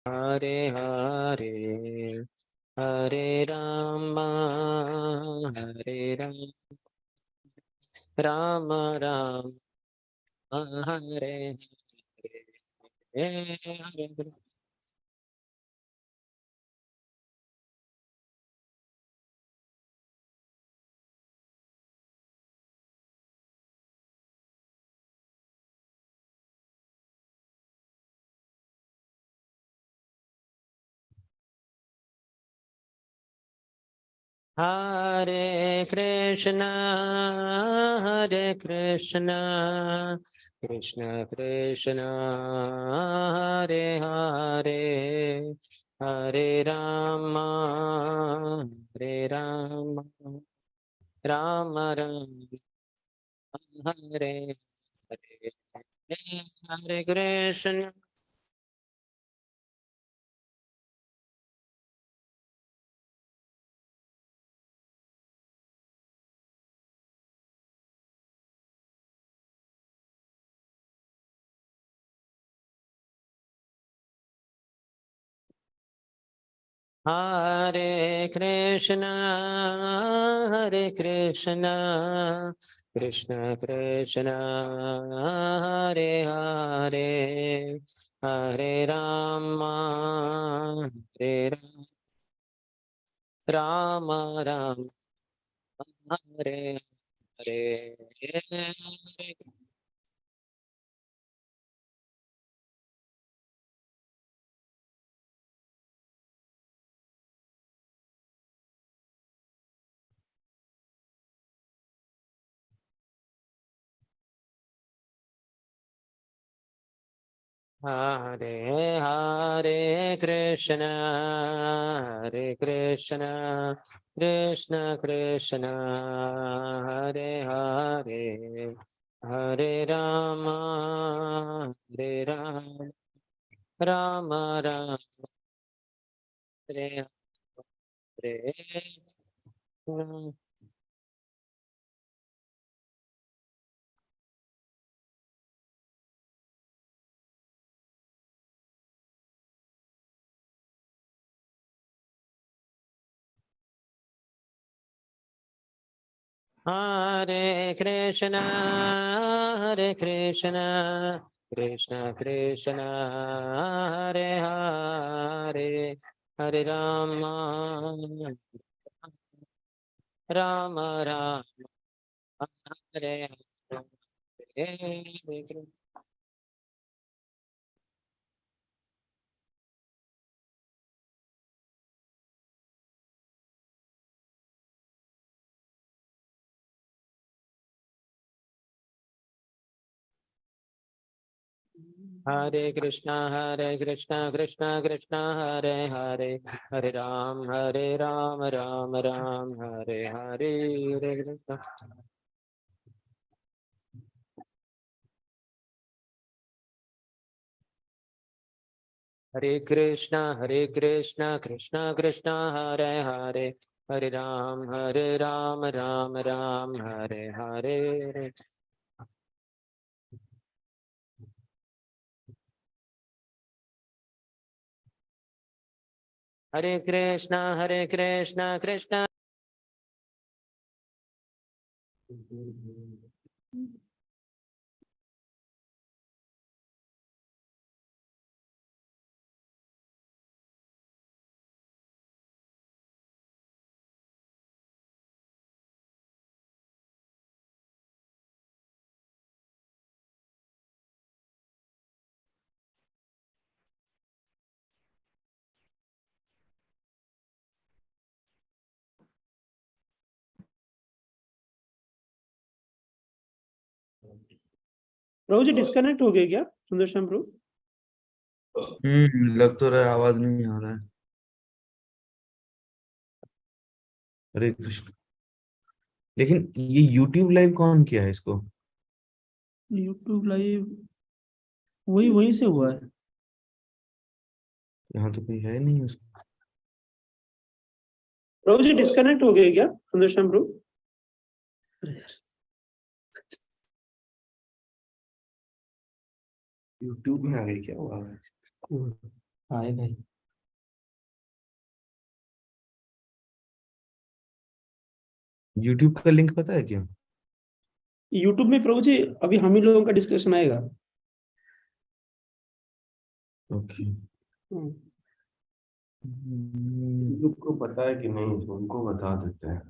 हरे हरे हरे राम राम राम हरे हरे हरे। हरे कृष्णा कृष्ण कृष्ण हरे हरे हरे राम राम राम हरे हरे हरे कृष्ण। हरे कृष्ण कृष्ण कृष्ण हरे हरे हरे राम राम हरे हरे हरे। हरे हरे कृष्ण कृष्ण कृष्ण हरे हरे हरे राम राम राम हरे हरे। हरे कृष्ण कृष्ण कृष्ण हरे हरे हरे राम राम हरे हरे। हरे कृष्णा कृष्णा कृष्णा हरे हरे हरे राम राम हरे हरे हरे कृष्णा। हरे कृष्णा कृष्णा कृष्णा हरे हरे हरे राम हरे हरे हरे। हरे कृष्णा कृष्णा। प्रभु जी disconnect हो गए क्या सुंदरश्याम प्रभु? लग तो रहा है, आवाज नहीं आ रहा है। हरे कृष्ण। लेकिन ये YouTube लाइव कौन किया है इसको? यूट्यूब लाइव वहीं से हुआ है। यहाँ तो कोई है नहीं उसको। प्रभु जी डिस्कनेक्ट हो गए क्या सुंदरश्याम प्रभु? YouTube में आ गई क्या आवाज? आएगा ही। यूट्यूब का लिंक पता है क्या? यूट्यूब में प्रभु जी अभी हम ही लोगों का डिस्कशन आएगा। ओके। हम्म। यूट्यूब को पता है कि नहीं, उनको बता देते हैं।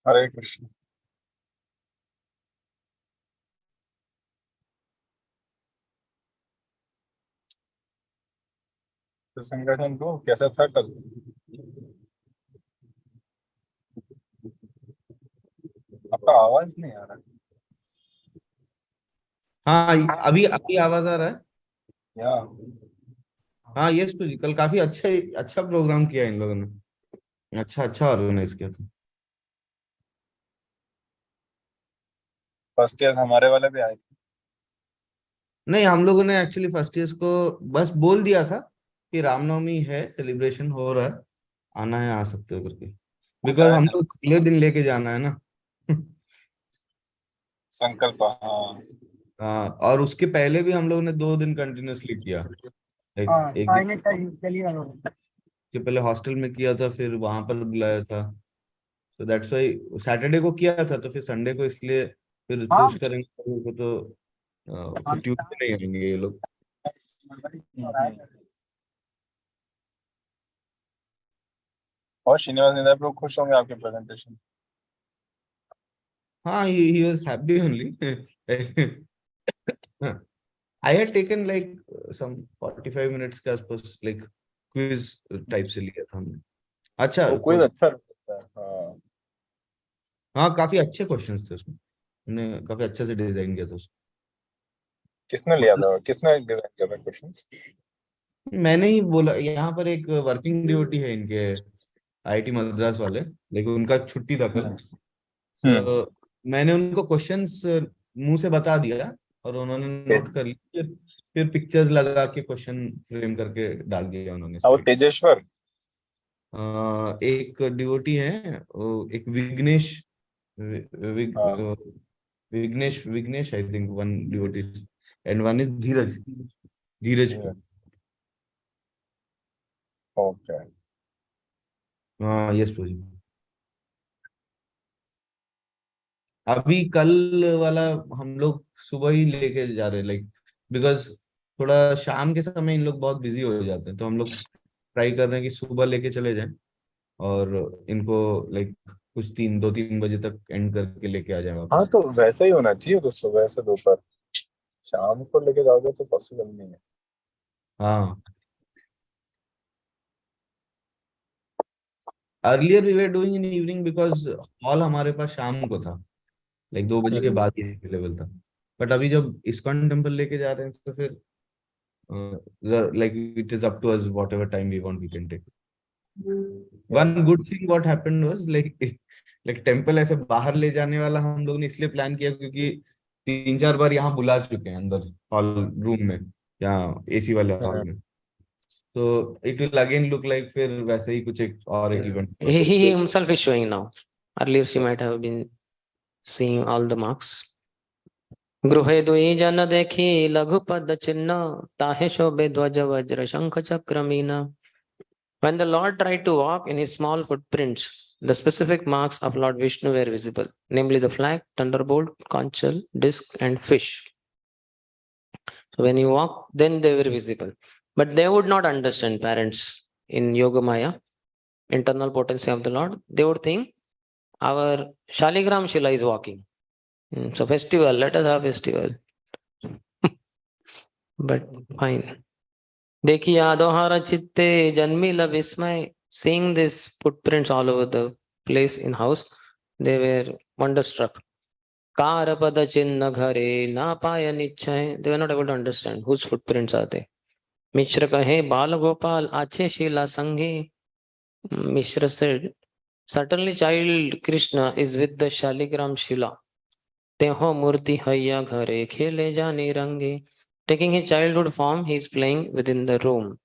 हरे कृष्ण। तो संगठन को कैसा था कल? आपका आवाज नहीं आ रहा। हाँ, अभी अभी आवाज आ रहा है। या हाँ यस तो जी, कल काफी अच्छा अच्छा प्रोग्राम किया इन लोगों ने। अच्छा अच्छा ऑर्गेनाइज किया था। फर्स्ट ईयर हमारे वाले भी आए थे। नहीं, हम लोगों ने एक्चुअली फर्स्ट ईयर्स को बस बोल दिया था कि रामनवमी है, सेलिब्रेशन हो रहा है, आना है, आ सकते हो करके। कुछ बिकॉज आए हम थे। लोग अगले दिन लेके जाना है ना। संकल्प, हाँ। हाँ, और उसके पहले भी हम लोगों ने 2 दिन कंटिन्यूअसली किया। एक दिन के पहले हॉस्टल में किया था, फिर वहां पर बुलाया था। तो दैट्स वाई सैटरडे को किया था, तो फिर संडे को इसलिए फिर पुश करेंगे लोगों को, तो फिर ट्यूसडे नहीं आएंगे ये लोग। और श्रीनिवास निधर प्रभु खुश होंगे आपके प्रेजेंटेशन। हाँ, he was happy only. I had taken like some 45 minutes के आसपास like quiz टाइप से लिया था हमने। अच्छा वो क्विज अच्छा लगता है, हाँ। हाँ, काफी अच्छे क्वेश्चंस थे उसमें। हमने काफी अच्छे से डिजाइन किया था उसको। किसने लिया था, किसने डिजाइन किया था क्वेश्चंस? मैंने ही बोला, यहाँ पर एक वर्किंग ड्यूटी है इनके आईआईटी मद्रास वाले, लेकिन उनका छुट्टी था कल। हम्म। तो मैंने उनको क्वेश्चंस मुंह से बता दिया और उन्होंने नोट कर लिया। फिर पिक्चर्स लगा के क्वेश्चन फ्रेम करके डाल दिया उन्होंने वो स्लाइड। तेजेश्वर। एक डिवोटी है, एक विघ्नेश, हाँ। Vignesh I think one devotee, and one is Dheeraj, Dheeraj. Okay. हाँ यस प्रभु। अभी कल वाला हम लोग सुबह ही लेके जा रहे हैं, लाइक बिकॉज थोड़ा शाम के समय इन लोग बहुत बिजी हो जाते हैं, तो हम लोग ट्राई कर रहे हैं कि सुबह लेके चले जाएं और इनको लाइक कुछ 2-3 बजे तक एंड करके लेके आ जाए हाँ, वापस। तो वैसा ही होना चाहिए, तो सुबह से दोपहर। शाम को लेके जाओगे तो पॉसिबल नहीं है। हाँ, earlier we were doing in evening because hall हमारे पास शाम को था, लाइक 2 बजे के बाद ही अवेलेबल था। बट अभी जब इस्कॉन टेम्पल लेके जा रहे हैं तो फिर like it is up to us, whatever time we want we can take. One good thing what happened was like like temple ऐसे बाहर ले जाने वाला हम लोग ने इसलिए प्लान किया क्योंकि 3-4 बार यहाँ बुला चुके हैं अंदर हॉल रूम में, यहाँ एसी वाले हॉल में। तो it will again look like फिर वैसे ही कुछ एक और एक event. He himself is showing now. Earlier she might have been seeing all the marks. गृहे दुई जन देखी लघु पद चिन्ह ताहे शोभे ध्वज वज्र शंख चक्र Meena. When the Lord tried to walk in his small footprints, the specific marks of Lord Vishnu were visible, namely the flag, thunderbolt, conch shell, disc, and fish. So when he walked, then they were visible. But they would not understand, parents, in Yogamaya, internal potency of the Lord. They would think our Shaligram Shila is walking. So festival, let us have festival. But fine. देखिए आदोहार चित्ते जन्मिल विस्मय. Seeing these footprints all over the place in house, they were wonderstruck. Car पद चिन्ह घरे ना पाय निश्चय. They were not able to understand whose footprints are they. मिश्र कहे बाल गोपाल आछे शीला संगे. Mishra said, certainly child Krishna is with the Shaligram Shila. Teho murti hayya ghare khele jani range. Taking his childhood form, he is playing within the room.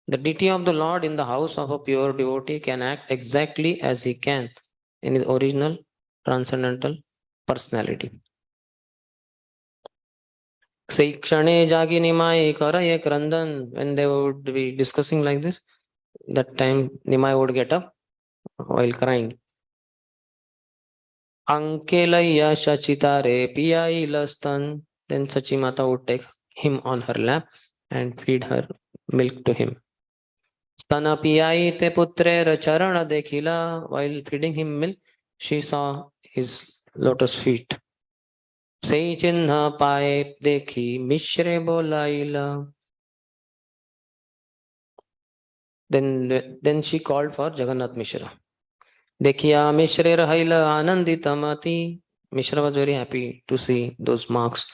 The deity of the Lord in the house of a pure devotee can act exactly as he can in his original transcendental personality. Sikshane jagi nimai karaye krandan. When they would be discussing like this, that time Nimai would get up while crying. Ankelaya Shachitare Piyai Lastan. Then Sachi Mata would take him on her lap and feed her milk to him. स्तन पियाई ते पुत्रेर चरण देखिला. While feeding him milk, she saw his lotus feet. सेई चिन्ह पाए देखी मिश्रे बोलाइला. Then she called for Jagannath Mishra. देखिया मिश्रे रहिला आनंदित मति. Mishra was very happy to see those marks.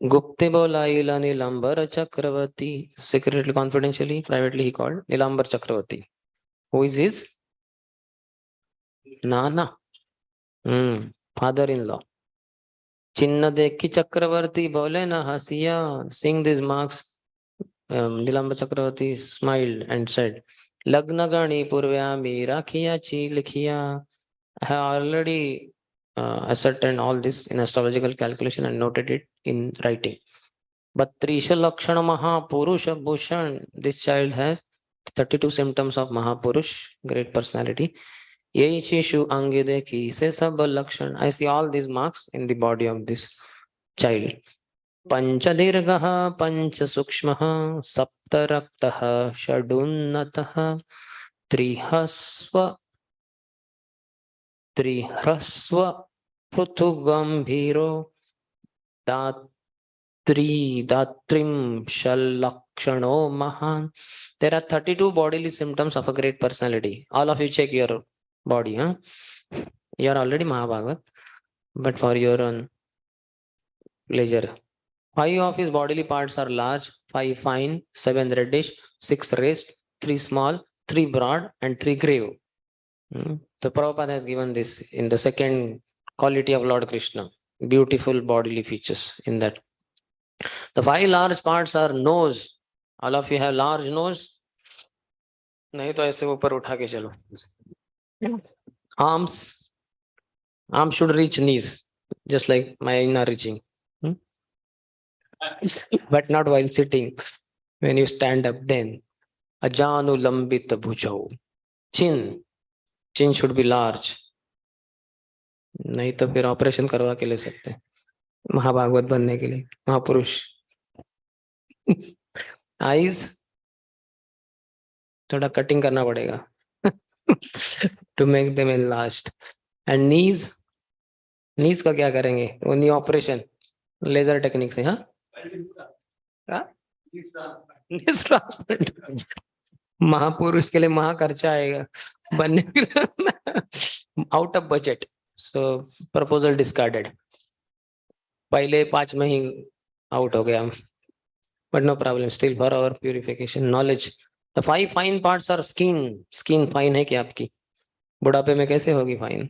Gupte बोलाइला Nilambar Chakraborty. Secretly, confidentially, privately he called Nilambar Chakravarti. Who is his Nana? Father-in-law. चिन्ह देखी चक्रवर्ती बोले न हसिया. Seeing these marks, Nilambar Chakravarti smiled and said, Lagna gani purvyami rakhiya chi likhiya. I have already ascertained all this in astrological calculation and noted it in writing. But Trisha Lakshana Mahapurusha Bhushan, this child has 32 symptoms of Mahapurush, great personality. Yehi Chishu Ange Dekhi se sab lakshan. I see all these marks in the body of this child. Panchadirgaha Panchasuksmaha Saptaraktaha Shadunnataha Trihasva Pruthugambhiro Datrim Shallakshano Mahan. There are 32 bodily symptoms of a great personality. All of you check your body. You are already Mahabhagat, but for your own pleasure. 5 of his bodily parts are large, 5 fine, 7 reddish, 6 raised, 3 small, 3 broad, and 3 grave. So Prabhupada has given this in the second quality of Lord Krishna. Beautiful bodily features in that. The 5 large parts are nose. All of you have large nose. नहीं तो ऐसे ऊपर उठा के चलो. Arms should reach knees, just like mine are reaching. But not while sitting. When you stand up, then Ajanu lambit bhujau. Chin should be large. नहीं तो फिर ऑपरेशन करवा के ले सकते हैं महाभागवत बनने के लिए, महापुरुष. आईज थोड़ा कटिंग करना पड़ेगा to make them enlarged. And knees का क्या करेंगे? ओनली ऑपरेशन लेजर टेक्निक से. महापुरुष के लिए महा खर्चा आएगा बनने के लिए. Out of budget. So proposal discarded. पहले 5 में ही आउट हो गया. But no problem, still for our purification, knowledge. The 5 fine parts are skin. Skin fine है क्या आपकी? बुढ़ापे में कैसे होगी फाइन?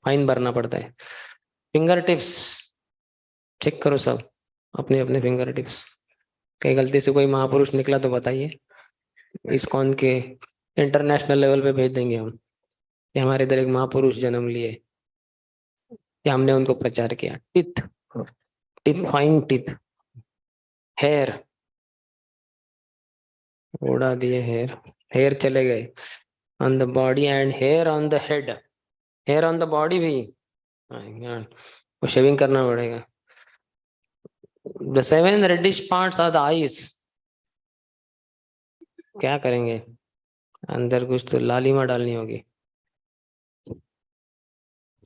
फाइन भरना पड़ता है. फिंगर टिप्स चेक करो सब अपने अपने फिंगर टिप्स. कहीं गलती से कोई महापुरुष निकला तो बताइए. इस्कॉन के इंटरनेशनल लेवल पे भेज देंगे हम कि हमारे इधर एक महापुरुष जन्म लिए या हमने उनको प्रचार किया. Teeth fine teeth. हेयर उड़ा दिए. हेयर चले गए on the body and hair on the head. Hair on the body भी वो शेविंग करना पड़ेगा. The 7 reddish parts are the eyes. क्या करेंगे? अंदर कुछ तो लालिमा डालनी होगी.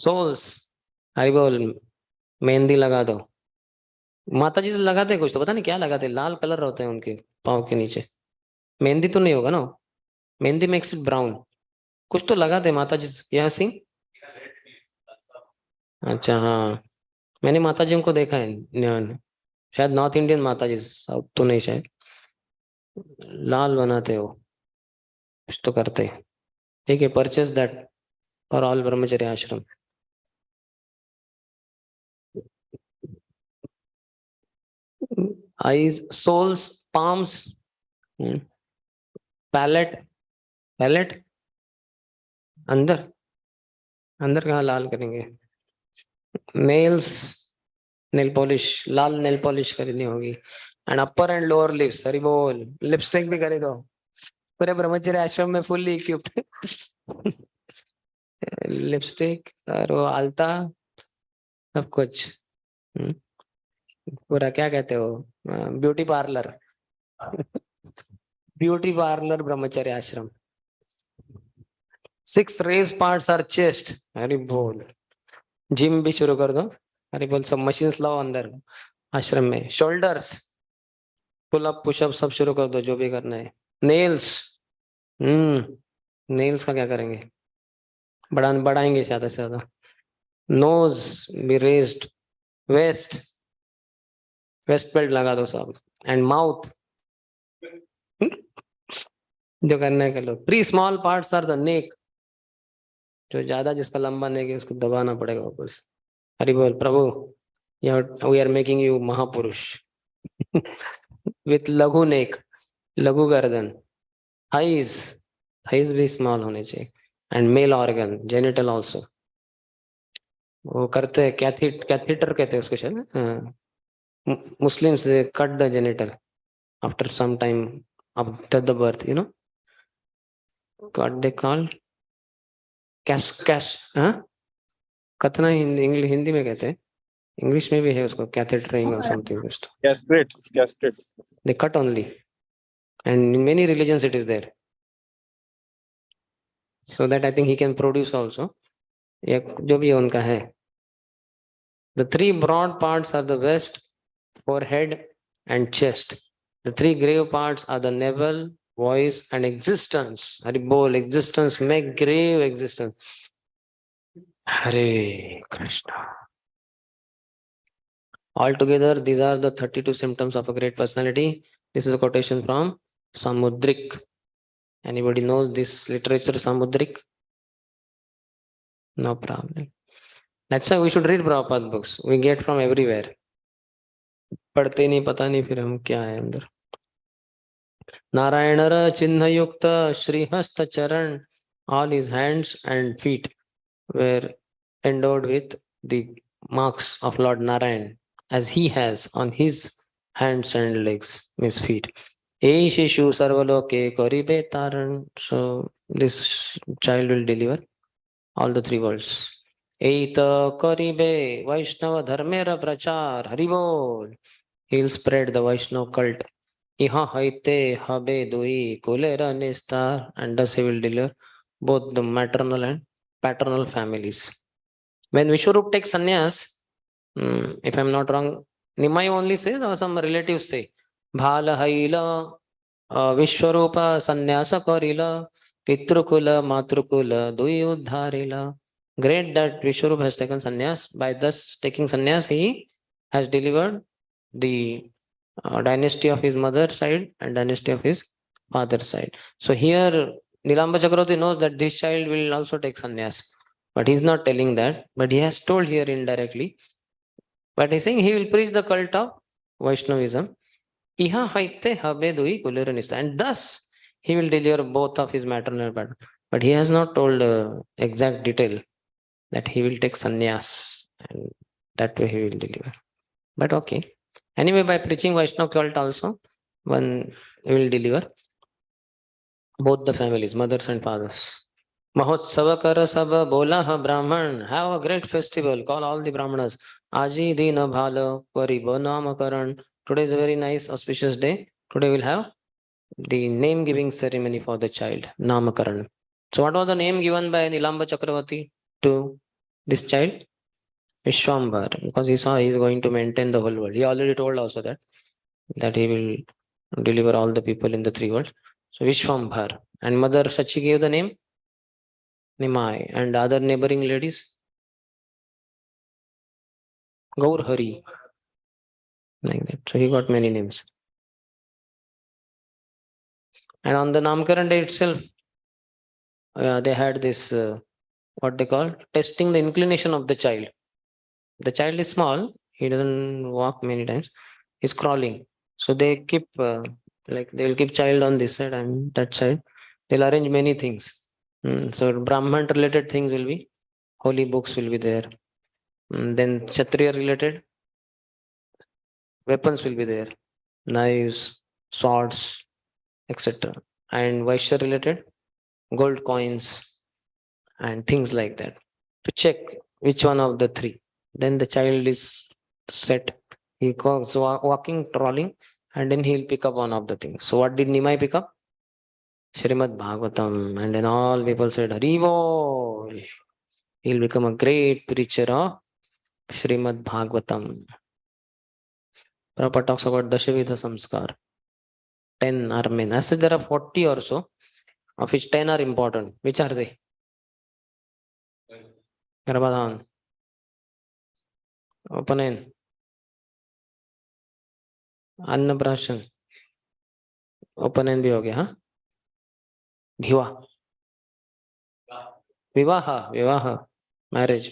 सोल्स हरि बोल. मेहंदी लगा दो. माता जी तो लगाते कुछ तो पता नहीं क्या लगाते. लाल कलर होते हैं उनके पाँव के नीचे. मेहंदी तो नहीं होगा ना? Mehndi makes it brown. कुछ तो लगाते माता जी. यह सिंह. अच्छा हाँ, मैंने माता जी को देखा है. शायद नॉर्थ इंडियन माता जी, साउथ तो नहीं. शायद लाल बनाते हो कुछ तो करते. ठीक है, purchase that for all brahmacharya ashram. Eyes, soles, palms, palate. Palate अंदर कहाँ लाल करेंगे? Nails, nail polish. लाल नेल पॉलिश करनी होगी. And upper and lower lips. Hari बोल. लिपस्टिक भी करे दो. पूरे ब्रह्मचर्य आश्रम में फुल्ली इक्विप्ड. लिपस्टिक और वो आलता सब कुछ. पूरा क्या कहते हो, beauty parlour. Beauty parlor, brahmacharya ashram. 6 raised parts are chest. अरे बोल. जिम भी शुरू कर दो. अरे बोल सब मशीन्स लाओ अंदर आश्रम में. शोल्डर्स, पुल अप पुशअप सब शुरू कर दो जो भी करना है. नेल्स, नेल्स का क्या करेंगे? बढ़ाएंगे ज्यादा से ज्यादा. नोज भी रेज्ड. वेस्ट, वेस्ट बेल्ट लगा दो सब. एंड माउथ, जो करना है कर लो. 3 small parts are the neck. जो ज्यादा जिसका लंबा नेक है उसको दबाना पड़ेगा ऊपर से. हरि बोल प्रभु, वी आर मेकिंग यू महापुरुष. विथ लघु नेक, लघु गर्दन. थाइज, थाइज भी स्मॉल होने चाहिए. And male organ, genital also. वो करते हैं कैथीटर कहते हैं उसको शायद. Muslims cut the genital after some time after the birth, you know what they call कैश. कतना हिंदी में कहते हैं. इंग्लिश में भी है उसको कैथेटरिंग और something. Castrate. They cut only, and in many religions it is there, so that I think he can produce also. या जो भी उनका है. The 3 broad parts are the waist, forehead and chest. The 3 grave parts are the navel, voice and existence. Hari bol, existence, make grave existence. Hare Krishna. Altogether, these are the 32 symptoms of a great personality. This is a quotation from Samudrik. Anybody knows this literature, Samudrik? No problem. That's why we should read Prabhupada books. We get from everywhere. पढ़ते नहीं, पता नहीं फिर हम क्या है अंदर. नारायण चिन्ह युक्त श्रीहस्त चरण. All his hands and feet were endowed with the marks of Lord Narayan, as he has on his hands and legs, his feet. Eshishu sarvaloke karibe taran. So this child will deliver all the 3 worlds. Eita karibe Vaishnava dharmera prachar. Haribol. He will spread the Vaishnava cult. Iha haite habe dui kulera nistar. And thus he will deliver both the maternal and paternal families. When Vishwarup takes sannyas, if I'm not wrong, Nimai only says or some relatives say, Bhala haila Vishwarupa sannyasa karila pitrukula matrukula dui uddharila. Great that Vishwarup has taken sannyas. By thus taking sannyas, he has delivered the dynasty of his mother's side and dynasty of his father's side. So here Nilamba Chakravarti knows that this child will also take sannyas. But he's not telling that. But he has told here indirectly. But he's saying he will preach the cult of Vaishnavism. Iha haite habe dui kuliranista. And thus he will deliver both of his maternal and paternal. But he has not told exact detail that he will take sannyas. And that way he will deliver. But okay. Anyway, by preaching Vaishnava cult also, one will deliver both the families, mothers and fathers. Mahotsava kara saba bola ha Brahman. Have a great festival. Call all the Brahmanas. Aji dina bhala paribo namakaran. Today is a very nice auspicious day. Today we'll have the name giving ceremony for the child, Namakaran. So what was the name given by Nilamba Chakravarti to this child? Vishwambar, because he saw he is going to maintain the whole world. He already told also that he will deliver all the people in the 3 worlds. So Vishwambar. And Mother Sachi gave the name Nimai. And other neighboring ladies, Gaur Hari. Like that. So he got many names. And on the Namkaran day itself, they had this, what they call, testing the inclination of the child. The child is small. He doesn't walk many times. He's crawling. So they keep, like they will keep child on this side and that side. They'll arrange many things. So Brahman related things will be, holy books will be there. Then Kshatriya related weapons will be there. Knives, swords, etc. And Vaishya related gold coins and things like that. To check which one of the 3. Then the child is set. He goes walking, crawling, and then he'll pick up one of the things. So what did Nimai pick up? Srimad Bhagavatam, and then all people said, Hari Bol. He'll become a great preacher of Srimad Bhagavatam. Prabhupada talks about Dashavidha Samskar. 10 are main. As such, there are 40 or so, of which 10 are important. Which are they? Garbhadhan, Upanan, Annaprashan, Upanan भी हो गया, हाँ? विवाह, विवाह, विवाह, marriage,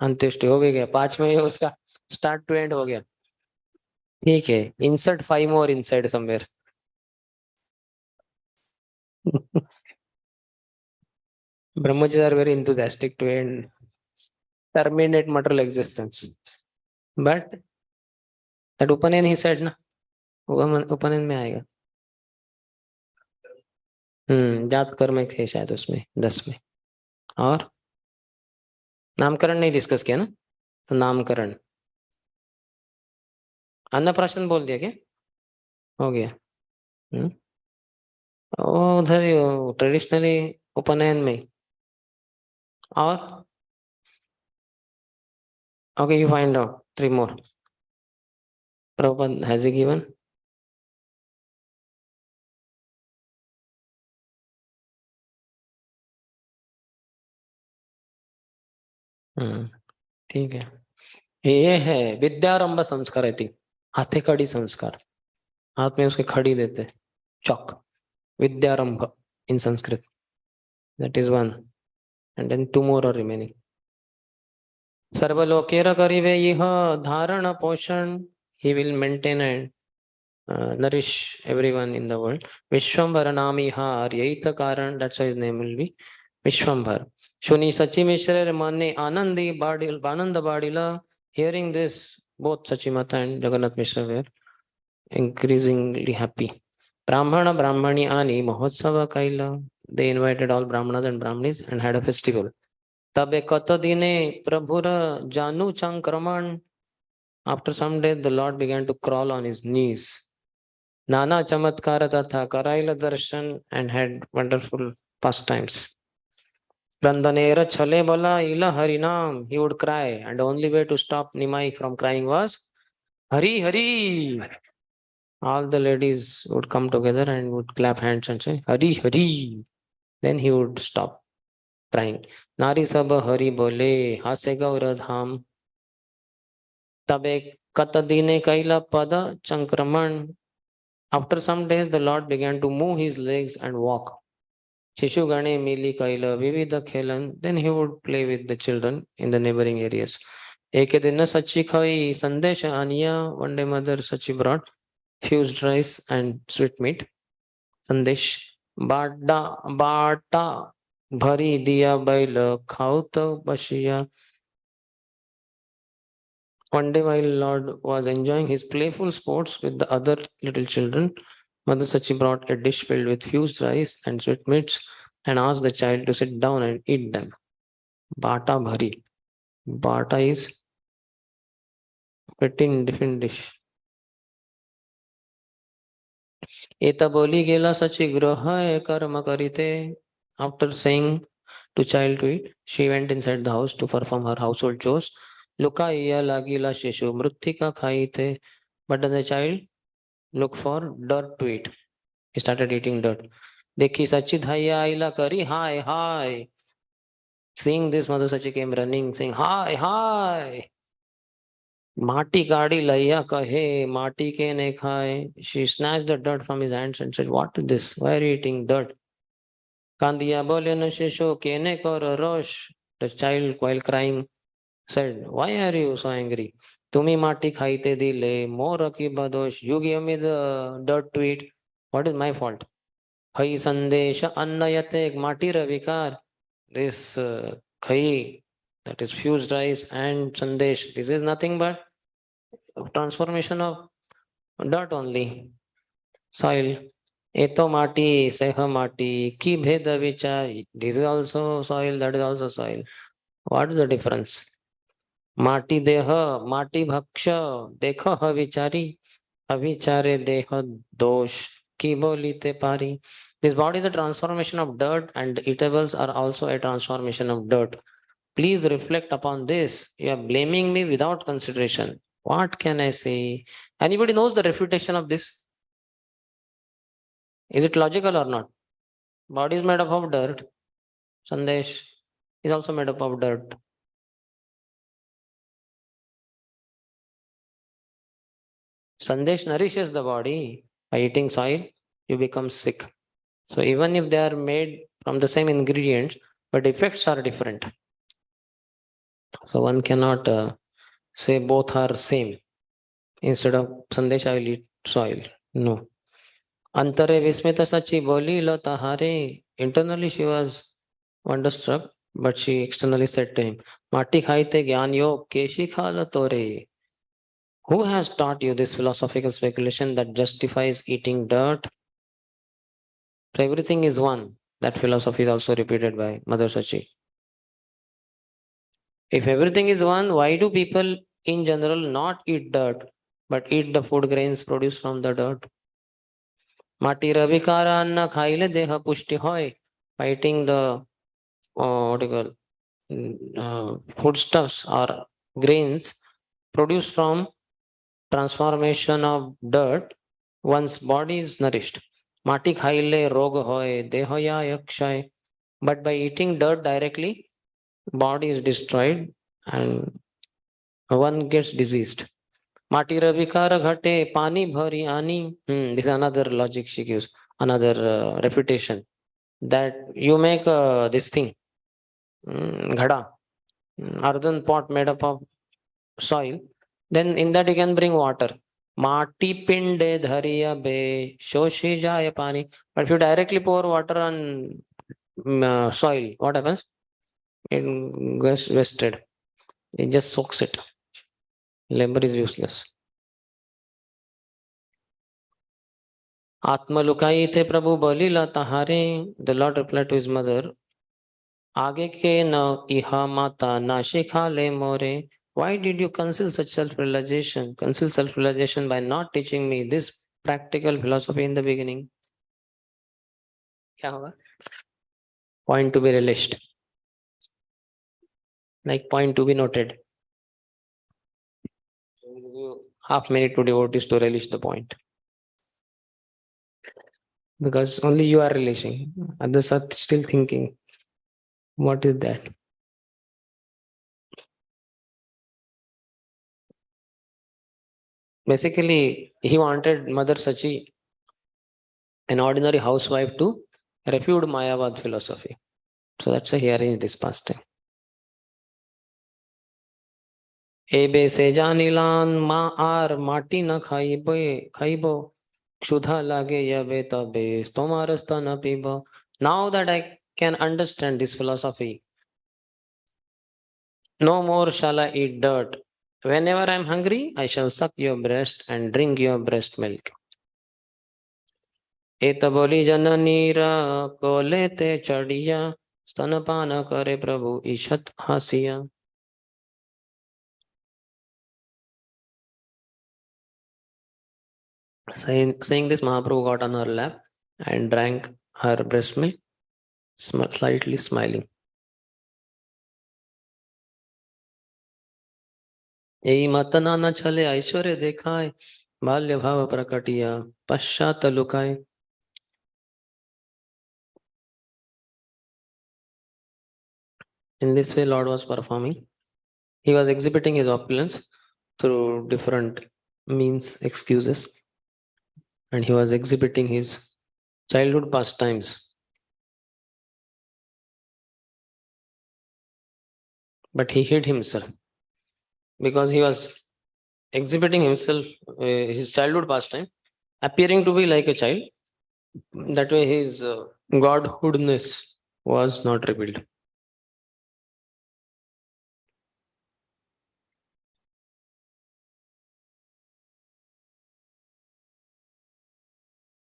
अंत्येष्टि हो भी गया, 5 में ही उसका स्टार्ट टू एंड हो गया. ठीक है, insert 5 more inside somewhere. Brahmacharis are very enthusiastic to end, terminate material existence. But that Upanan he said ना, Upanan में आएगा. जात कर्म एक है शायद उसमें 10 में. और नामकरण नहीं डिस्कस किया ना, तो नामकरण, अन्नप्राशन बोल दिया क्या? हो गया. उधर ट्रेडिशनली उपनयन में. और okay, you find out 3 more. Prabhupada has he given? ठीक है. ये है विद्यारंभ संस्कार है. हाथे खड़ी संस्कार, हाथ में उसके खड़ी देते, चौक, विद्यारंभ in Sanskrit. That is one. And then 2 more are remaining. सर्वलोकेर करिवे यह धारण पोषण. He will maintain and nourish everyone in the world. Vishwambhara nami haryayita karan. That's why his name will be Vishwambhar. Shuni Sachi Mishra Mane Anandi Badil Bananda Badila. Hearing this, both Sachimata and Jagannath Mishra were increasingly happy. Brahmana Brahmani Ani Mahotsava Kaila. They invited all Brahmanas and Brahmanis and had a festival. Tabe Kata Dine Prabhura Janu Chankraman. After some days, the Lord began to crawl on his knees. Nana Chamatkara Tatha Karaila Darshan, and had wonderful pastimes. Randanera Chale Bala Ila Harinam. He would cry, and the only way to stop Nimai from crying was Hari Hari. All the ladies would come together and would clap hands and say Hari Hari. Then he would stop crying. Nari Sabha Hari Bole Hase Gaura Dham. Tabe Katadine Kaila Pada Chankraman. After some days, the Lord began to move his legs and walk. Shishu Gane Mili Kaila Vivida Khelan. Then he would play with the children in the neighboring areas. Eke Dina Sachi Khai Sandesha Anya. One day Mother Sachi brought fused rice and sweetmeat. Sandesh Bata Bhari Diya Baila Khauta Bashiya. One day while Lord was enjoying his playful sports with the other little children, Mother Sachi brought a dish filled with fused rice and sweetmeats and asked the child to sit down and eat them. Bata Bhari. Bata is 15 different dish. Eta boli gela Sachi graha karma karite. After saying to child to eat, she went inside the house to perform her household chores. Luka iya lagila shishu mrutika khaite. But then the child looked for dirt to eat. He started eating dirt. Dekhi Sachi dhaiya aila kari, hi, hi. Seeing this, Mother Sachi came running, saying, hi, hi. Mati kadi laiya kahe, mati ke ne khaye. She snatched the dirt from his hands and said, what is this? Why are you eating dirt? Kandiya bolya na shisho kene kar rosh. The child, while crying, said, why are you so angry? Tumi mati khaite dile, mora ki badosh. You give me the dirt to eat. What is my fault? Khai sandesha annayate mati ravikar. This khai, that is fused rice, and sandesh, this is nothing but transformation of dirt only, soil. Eto mati, seha mati, ki bheda vichar. This is also soil, that is also soil. What is the difference? Mati deha, mati bhaksha, dekha ha vichari, avichare deha dosh. ki bolite pari. This body is a transformation of dirt, and eatables are also a transformation of dirt. Please reflect upon this. You are blaming me without consideration. What can I say? Anybody knows the refutation of this? Is it logical or not? Body is made up of dirt. Sandesh is also made up of dirt. Sandesh nourishes the body. By eating soil, you become sick. So even if they are made from the same ingredients, but effects are different. So one cannot say both are same. Instead of Sandesh, I will eat soil. No. Antare Vismita Sachi Boli lo tahare. Internally she was wonderstruck, but she externally said to him, Mati khaite gyan yog keshi khala tore. Who has taught you this philosophical speculation that justifies eating dirt? So everything is one. That philosophy is also repeated by Mother Sachi. If everything is one, why do people in general not eat dirt, but eat the food grains produced from the dirt? Mati ravikara anna khaile deha pushti hoy. By eating the what do you call, foodstuffs or grains produced from transformation of dirt, one's body is nourished. Mati khaile rog hoy dehoya yakshay. But by eating dirt directly, body is destroyed and one gets diseased. Mati ravikara ghate pani bhari ani. This is another logic she gives, another refutation that you make this thing, ghada, earthen pot made up of soil. Then in that you can bring water. Mati pinde dhariya be shoshi jaya pani. But if you directly pour water on soil, what happens? It gets wasted. It just soaks it. Labor is useless. Atma lukai the Prabhu bolila tahare. The Lord replied to his mother, Aage ke na iha mata na shikha le more. Why did you conceal such self-realization? Conceal self-realization by not teaching me this practical philosophy in the beginning. Kya hoga? Point to be relished. Like point to be noted. Half minute to devotees to relish the point. Because only you are relishing. Others are still thinking, what is that? Basically, he wanted Mother Sachi, an ordinary housewife, to refute Mayavad philosophy. So that's why he arranged this pastime. Ebe se janilan ma ar mati na khaibo kshudha lage yabe tabe stomarasta na pibo. Now that I can understand this philosophy, no more shall I eat dirt. Whenever I am hungry, I shall suck your breast and drink your breast milk. एतबोली जननीरा कोलेते चढ़िया स्तनपान करे प्रभु ईशत हसिया. Saying this, Mahaprabhu got on her lap and drank her breast milk, slightly smiling. यही मतना न चले ऐश्वर्य देखाए बाल्य भाव प्रकटिया पश्चात लुकाए. In this way, Lord was performing. He was exhibiting his opulence through different means, excuses, and he was exhibiting his childhood pastimes. But he hid himself because he was exhibiting himself, his childhood pastime, appearing to be like a child. That way, his godhoodness was not revealed.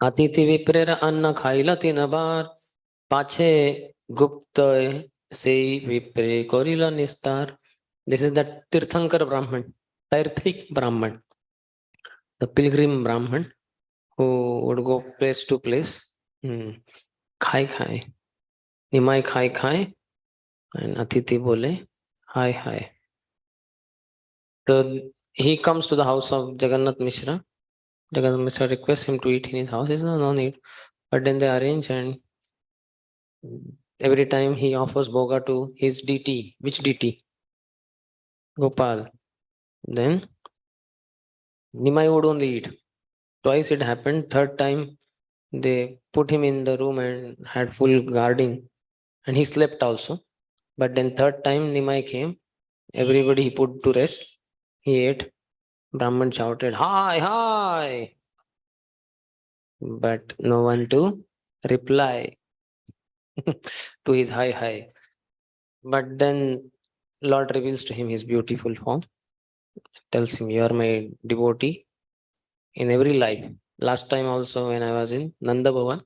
अतिथि विप्रेर अन्न खाइला 3 বার পাছে গুপ্ত সেই विप्रे করিল নিস্তার. This is the Tirthankar Brahman, Tirthik Brahman, the pilgrim Brahman who would go place to place. Khai khai. Nimai khai khai. And Atiti bole, hi hi. So he comes to the house of Jagannath Mishra. Jagannath Mishra requests him to eat in his house. He says, no need. But then they arrange, and every time he offers boga to his deity. Which deity? Gopal. Then Nimai would only eat. Twice it happened. Third time they put him in the room and had full guarding, and he slept also. But then third time Nimai came, everybody he put to rest. He ate. Brahman shouted, hi, hi, but no one to reply to his hi, hi. But then Lord reveals to him his beautiful form, tells him, you are my devotee in every life. Last time also when I was in Nanda Bhavan,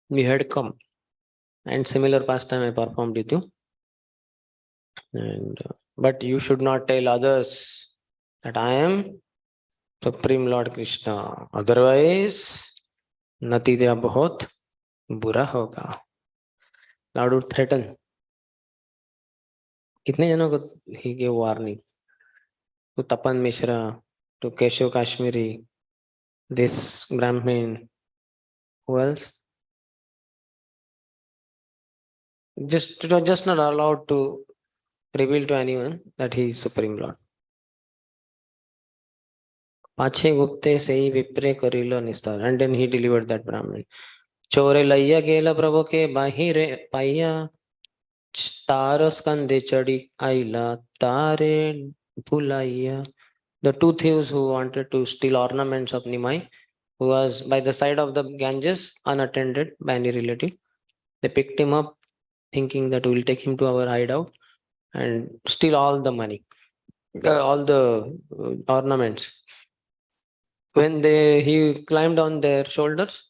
we had come, and similar pastime I performed with you. And but you should not tell others that I am Supreme Lord Krishna. Otherwise, natija bahut बुरा होगा. Lord would threaten. कितने जनों को he gave warning? To Tapan Mishra, to Keshav Kashmiri, this Brahmin, who else? Just it was just not allowed to reveal to anyone that he is Supreme Lord. पाछे गुप्ते से ही विप्रे करिलो निस्तार, and then he delivered that Brahmin. चोरे लैया गेला प्रभु के बाहिरे पाइया, तार स्कंदे चढ़ी आइला तारे भुलाइया. The two thieves who wanted to steal ornaments of Nimai, who was by the side of the Ganges, unattended by any relative, they picked him up, thinking that we will take him to our hideout and steal all the money, all the ornaments. When he climbed on their shoulders,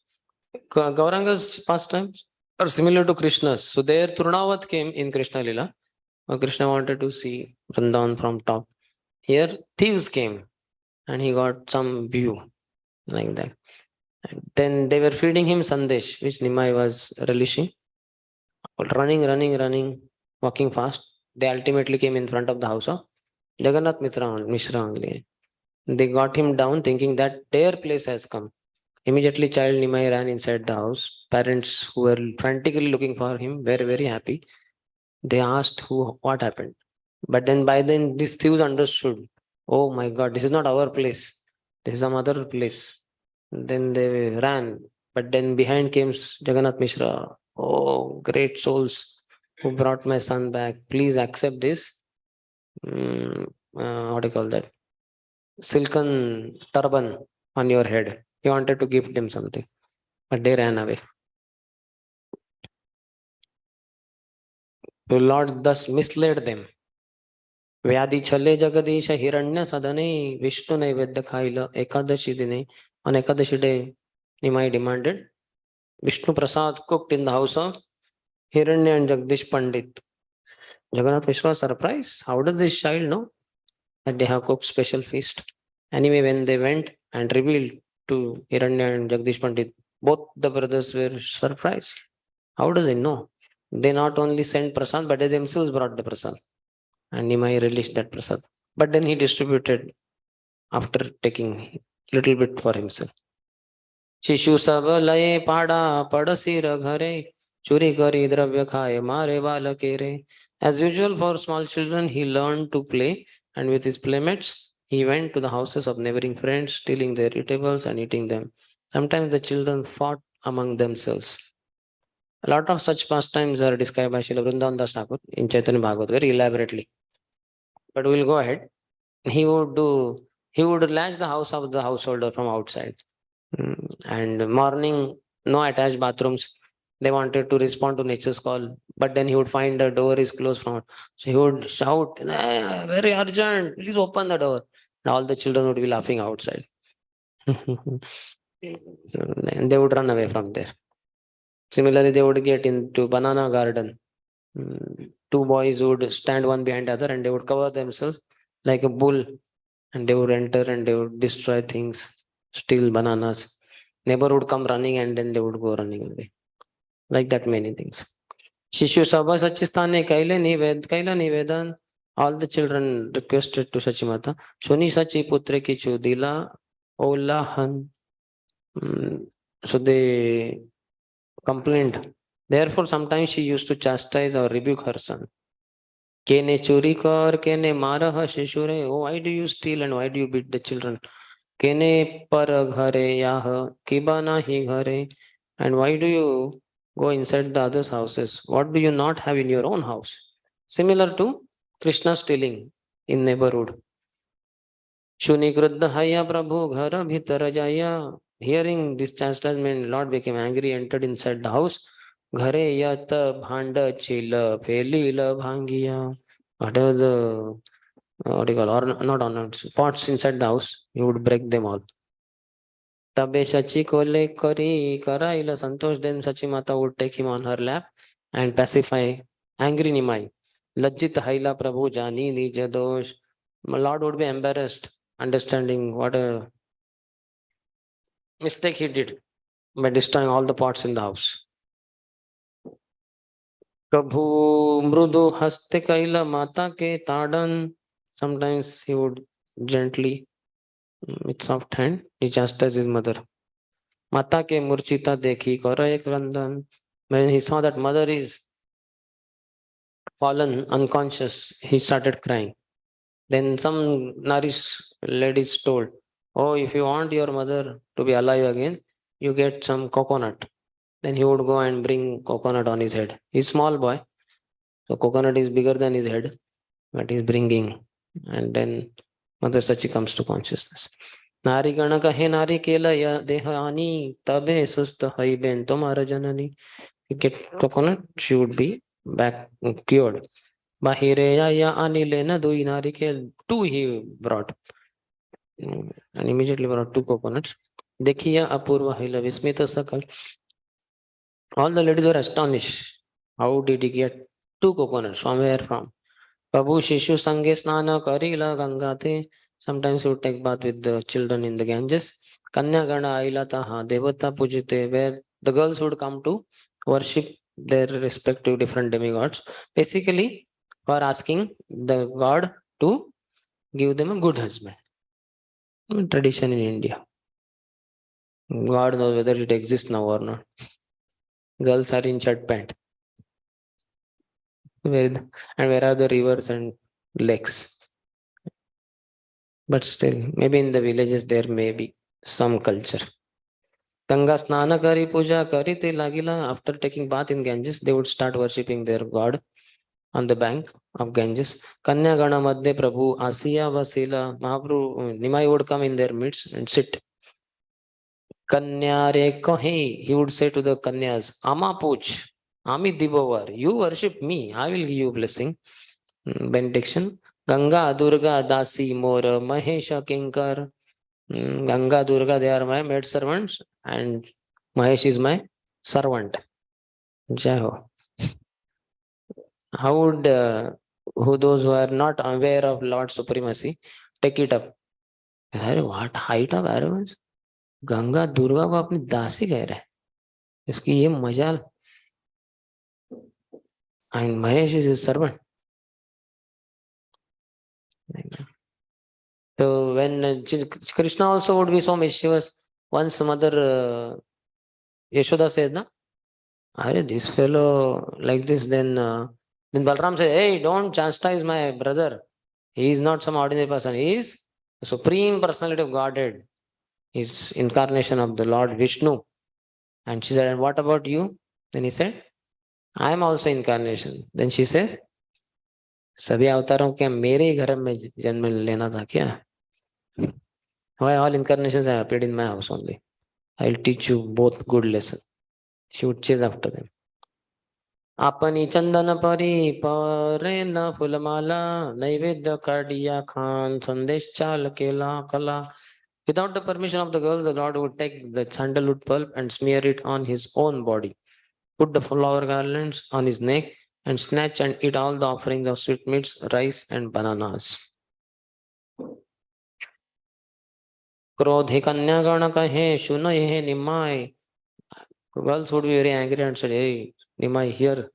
Gauranga's pastimes are similar to Krishna's. So there Trunavat came in Krishna Lila. Krishna wanted to see Vrindavan from top. Here thieves came and he got some view like that. And then they were feeding him Sandesh, which Nimai was relishing. Running, walking fast. They ultimately came in front of the house of Jagannath Mishra only. They got him down thinking that their place has come. Immediately child Nimai ran inside the house. Parents who were frantically looking for him were very happy. They asked what happened. But then by then these thieves understood, oh my God, this is not our place. This is some other place. Then they ran. But then behind came Jagannath Mishra. Oh, great souls who brought my son back. Please accept this. What do you call that? Silken turban on your head. He wanted to give them something, but they ran away. The Lord thus misled them. व्याधि छले जगदीश हिरण्य सदने विष्णु नैवेद्य खाइल एकादशी दिने. On Ekadashi day, Nimai demanded Vishnu Prasad cooked in the house of Hiranya and Jagdish Pandit. Jagannath Mishra was surprised. How does this child know that they have cooked special feast? Anyway, when they went and revealed to Hiranya and Jagdish Pandit, both the brothers were surprised. How do they know? They not only sent prasad, but they themselves brought the prasad. And Nimai released that prasad. But then he distributed after taking little bit for himself. शिशु सब लये पाड़ा पड़सीर घरे चुरी करी द्रव्य खाए मारे बालके रे. As usual for small children, he learned to play, and with his playmates, he went to the houses of neighboring friends, stealing their eatables and eating them. Sometimes the children fought among themselves. A lot of such pastimes are described by Srila Vrindavan Das Thakur in Chaitanya Bhagavad very elaborately. But we'll go ahead. He would latch the house of the householder from outside. And morning, no attached bathrooms. They wanted to respond to nature's call, but then he would find the door is closed from out. So he would shout, very urgent, please open the door. And all the children would be laughing outside. So, and they would run away from there. Similarly, they would get into banana garden. Two boys would stand one behind the other and they would cover themselves like a bull, and they would enter and they would destroy things, steal bananas. Neighbor would come running and then they would go running away. Like that, many things. Shishu Sabha Sachistane Kaila Nivedan. All the children requested to Sachimata. Shuni Sachi Putre ki Chudila Olahan. So they complained. Therefore, sometimes she used to chastise or rebuke her son. Kene churi kar, kene mara shishure. Oh, why do you steal and why do you beat the children? Kene par ghare yah kiba nahi ghare. And why do you go inside the others' houses? What do you not have in your own house? Similar to Krishna stealing in neighborhood. Shuni kruddha haya prabhu ghara bhitar jaya. Hearing this chastisement, Lord became angry, entered inside the house. Ghare yat bhanda chila pelila bhangiya. Whatever the what do you call, or not ornaments, pots inside the house, he would break them all. Tabe Shachi ko le kari karaila Santosh, then Sachi Mata would take him on her lap and pacify angry Nimai. Lajjit Haila Prabhu Jani Nija Dosh. My Lord would be embarrassed, understanding what a mistake he did by destroying all the pots in the house. Prabhu Mrudu Haste Kaila Mata ke Tadan. Sometimes he would gently, with soft hand, he chastised his mother. Mata ke murchita dekhi kara ek randan. When he saw that mother is fallen unconscious, he started crying. Then some Narish ladies told, oh, if you want your mother to be alive again, you get some coconut. Then he would go and bring coconut on his head. He's small boy, so coconut is bigger than his head, but he's bringing. And then Mother Sachi comes to consciousness. Nari gana kahe nari kela ya dehani tabe sust hai ben tomara janani. You get coconut, she would be back cured. Bahireya ya anilena dui narikel, two he brought. And immediately brought two coconuts. Dekhiya apurva hila vismita sakal. All the ladies were astonished. How did he get two coconuts? From where from? Prabhu Shishu Sange Snana Karila Gangate. Sometimes he would take bath with the children in the Ganges. Kanya Gana Ailataha Devata Pujite, where the girls would come to worship their respective different demigods. Basically, for asking the god to give them a good husband. Tradition in India. God knows whether it exists now or not. Girls are in shirt pant. And where are the rivers and lakes? But still, maybe in the villages there may be some culture. Ganga Snana Kari Puja Kari Te Lagila. After taking bath in Ganges, they would start worshipping their god on the bank of Ganges. Kanya Gana Madhya Prabhu Asiya Vasila Mahaprabhu Nimai would come in their midst and sit. Kanya Re Kahi, he would say to the Kanyas, Ama Puch, Ami Dibovar, you worship me, I will give you blessing. Benediction. Ganga Durga Dasi Mora Mahesha Kinkar. Ganga Durga, they are my maid servants, and Mahesh is my servant. Jai Ho. How would who those who are not aware of Lord supremacy take it up? What height of arrogance? Ganga Durga को अपनी दासी कह रहे हैं, इसकी ये मजाल. And Mahesh is his servant. So when Krishna also would be so mischievous, once mother Yashoda said, "Na, Are this fellow like this?" Then Balram said, "Hey, don't chastise my brother. He is not some ordinary person. He is the supreme personality of Godhead. He's incarnation of the Lord Vishnu." And she said, "And what about you?" Then he said, "I am also incarnation." Then she said, "सभी अवतारों के मेरे ही घर में जन्म लेना था क्या? Why all incarnations have appeared in my house only? I will teach you both good lessons." She would chase after them. आपनी चंदन परी परे न फुलमाला नैवेद्य काडिया खान संदेश चाल केला कला. Without the permission of the girls, the Lord would take the sandalwood pulp and smear it on his own body, put the flower garlands on his neck, and snatch and eat all the offerings of sweetmeats, rice, and bananas. क्रोधि कन्यागण कहे सुन ये Nimai. Girls would be very angry and said, hey, Nimai, here,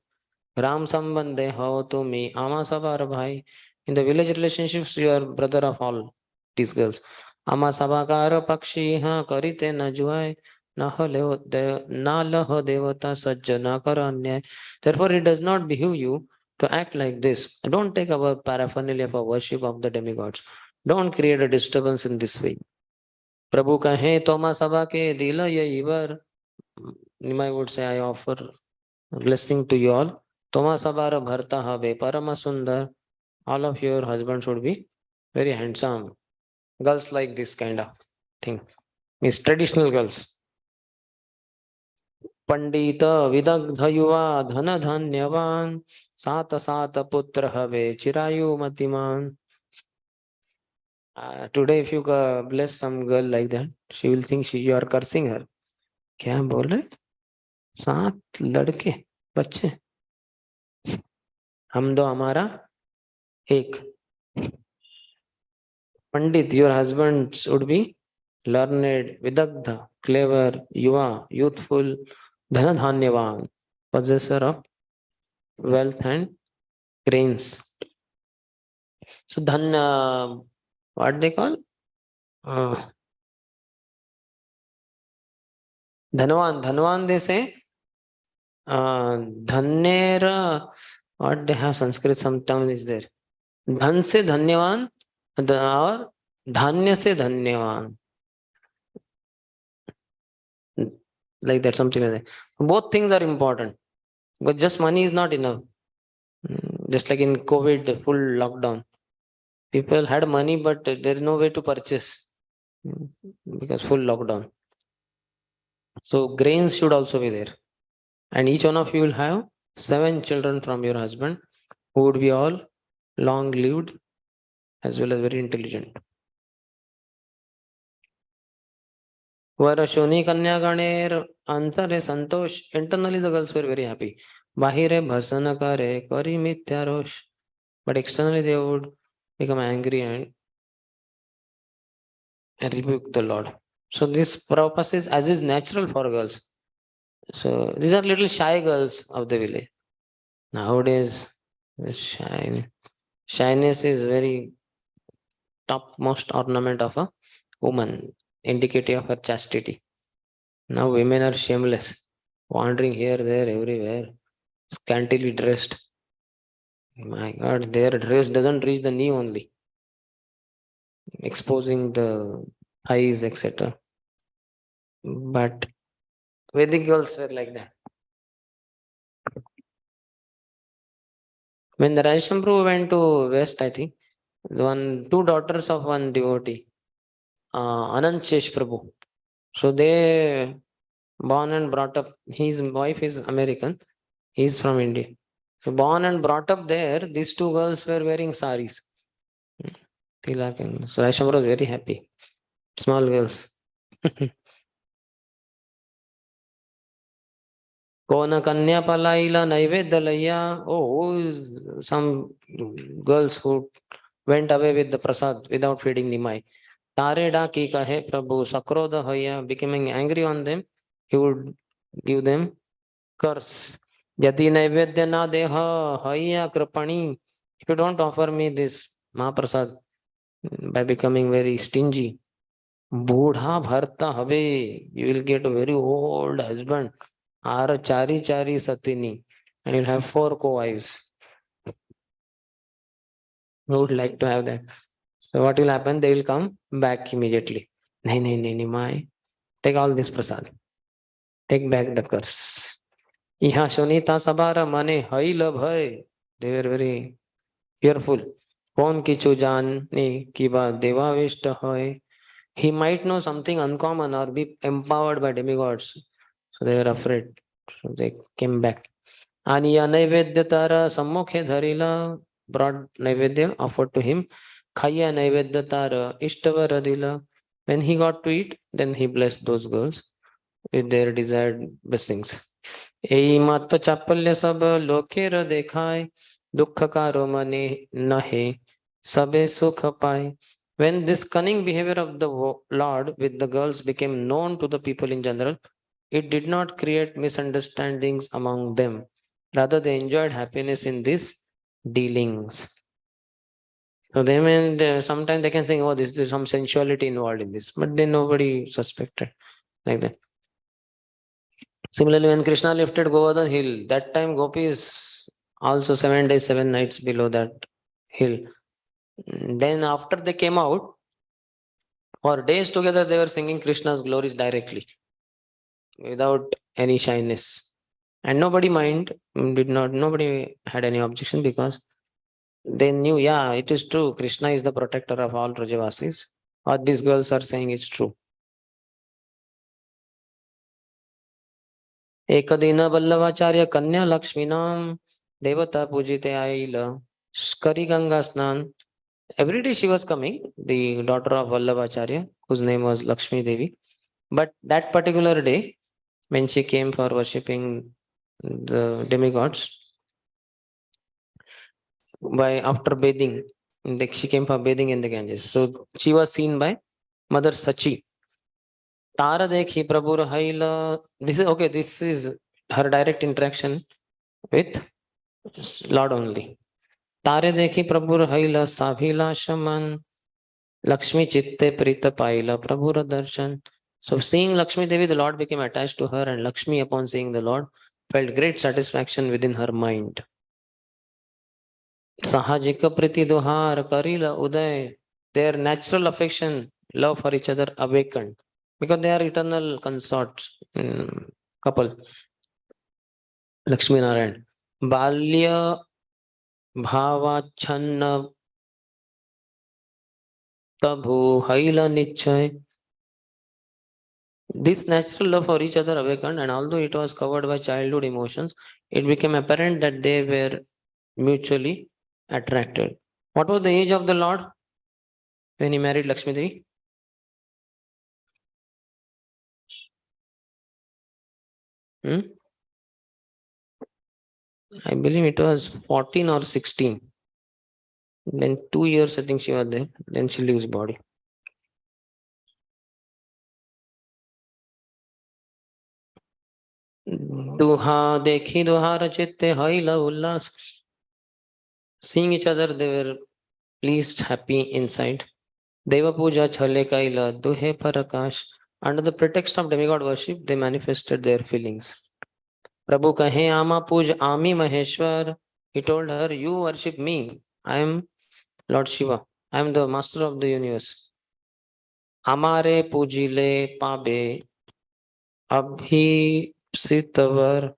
Ram Sambandhe ho to me, Ama Sabar Bhai. In the village relationships, you are brother of all these girls. Ama Sabakara Pakshi ha karite na juai, na laho devata sajjana karanya. Therefore, it does not behoove you to act like this. Don't take our paraphernalia for worship of the demigods. Don't create a disturbance in this way. प्रभु कहे तोमा सभा के दिल ये इवर. Nimai would say, I offer blessing to you all. Toma sabara bharta habe parama sundar. All of your husbands would be very handsome. Girls like this kind of thing. Means traditional girls. Pandita vidagdha yuva dhana dhanyavan. Sata sata putra have chirayu matiman. Today if you bless some girl like that, she will think you are cursing her. क्या बोल रहे? 7 लड़के बच्चे, हम दो हमारा एक. Pandit, your husbands would be learned, vidagdha, clever, yuva, youthful, dhanadhanyavan, possessor of wealth and grains. So dhan, what they call? Dhanvan they say. Dhanyera, what they have Sanskrit sometimes is there. Dhan se dhanyavan or dhanya se dhanyavan. Like that, something like that. Both things are important. But just money is not enough. Just like in COVID, full lockdown. People had money, but there is no way to purchase because full lockdown. So grains should also be there. And each one of you will have 7 children from your husband who would be all long lived as well as very intelligent. Varashoni Kanyaganer Antare Santosh. Internally the girls were very happy. Bahire Bhasana Kare Kari Mityarosh. But externally they would become angry and rebuke the Lord. So this purpose is as is natural for girls. So these are little shy girls of the village. Nowadays, the shyness is very topmost ornament of a woman, indicative of her chastity. Now women are shameless, wandering here, there, everywhere, scantily dressed. My God, their dress doesn't reach the knee only, exposing the thighs, etc. But Vedic girls were like that. When the Rajashambhu went to West, I think, two daughters of one devotee, Anand Shesh Prabhu. So they born and brought up, his wife is American, he is from India. So born and brought up there, these two girls were wearing saris. Tilak and so Rajashambhu was very happy. Small girls. Kona Kanya Palaila Naivedalaya. Oh, some girls who went away with the prasad without feeding Nimai. Tareda ki kahe Prabhu Sakroda Haya, becoming angry on them, he would give them curse. Yati Naivedya na deha Haya Kripani. If you don't offer me this Mahaprasad, by becoming very stingy, Budha Bharta Have, you will get a very old husband. Ara Chari Chari Satini, and you'll have 4 co-wives. We would like to have that. So what will happen? They will come back immediately. Nahi, Mai. Take all this prasad. Take back the curse. Iha Shunita Sabara Mane Haila Bhai. They were very fearful. Kon kichu jane kiba deva vishta hoy. He might know something uncommon or be empowered by demigods. So they were afraid. So they came back. आणि या नैवेद्य तार सम्मुखे धरिला, brought naivedya offered to him. Khaya naivedya तार इष्टवर दिला. When he got to eat, then he blessed those girls with their desired blessings. एई मत चापल्य सब लोकेर देखाय, दुख कारो मने नहे सबे सुख पाए. When this cunning behavior of the Lord with the girls became known to the people in general, it did not create misunderstandings among them. Rather, they enjoyed happiness in these dealings. So they mean sometimes they can think, oh, there's some sensuality involved in this, but then nobody suspected like that. Similarly, when Krishna lifted Govardhan hill, that time gopis also 7 days, 7 nights below that hill. Then after they came out, for days together they were singing Krishna's glories directly, without any shyness. And nobody had any objection because they knew, yeah, it is true. Krishna is the protector of all Rajavasis. What these girls are saying is true. एकदिन वल्लभाचार्य कन्या लक्ष्मीनाम देवता पूजिते आइल करी गंगा स्नान. Every day she was coming, the daughter of Vallabhacharya, whose name was Lakshmi Devi. But that particular day, when she came for worshipping the demigods, after bathing, she came for bathing in the Ganges. So she was seen by Mother Sachi. Tara dekhi Prabhu Haila. This is okay. This is her direct interaction with Lord only. Tare dekhi Prabhu Haila Savila Shaman Lakshmi Chitte Prita Paila Prabhu Darshan. So seeing Lakshmi Devi, the Lord became attached to her, and Lakshmi, upon seeing the Lord, felt great satisfaction within her mind. Sahajika Priti Duhar Karila Uday. Their natural affection, love for each other awakened because they are eternal consorts, couple. Lakshmi Narayan. Balya Bhavachanna Tabhu Haila Nichai. This natural love for each other awakened, and although it was covered by childhood emotions, it became apparent that they were mutually attracted. What was the age of the Lord when he married Lakshmi Devi? I believe it was 14 or 16. Then 2 years, I think she was there. Then she leaves body. Duha dekhi duhara chitte haila ullas. Seeing each other, they were pleased, happy inside. Deva puja chale kaila duhe parakash. Under the pretext of demigod worship, they manifested their feelings. Prabhu kahe ama puj ami maheshwar. He told her, you worship me. I am Lord Shiva. I am the master of the universe. Amare pujile pabe abhisitavar.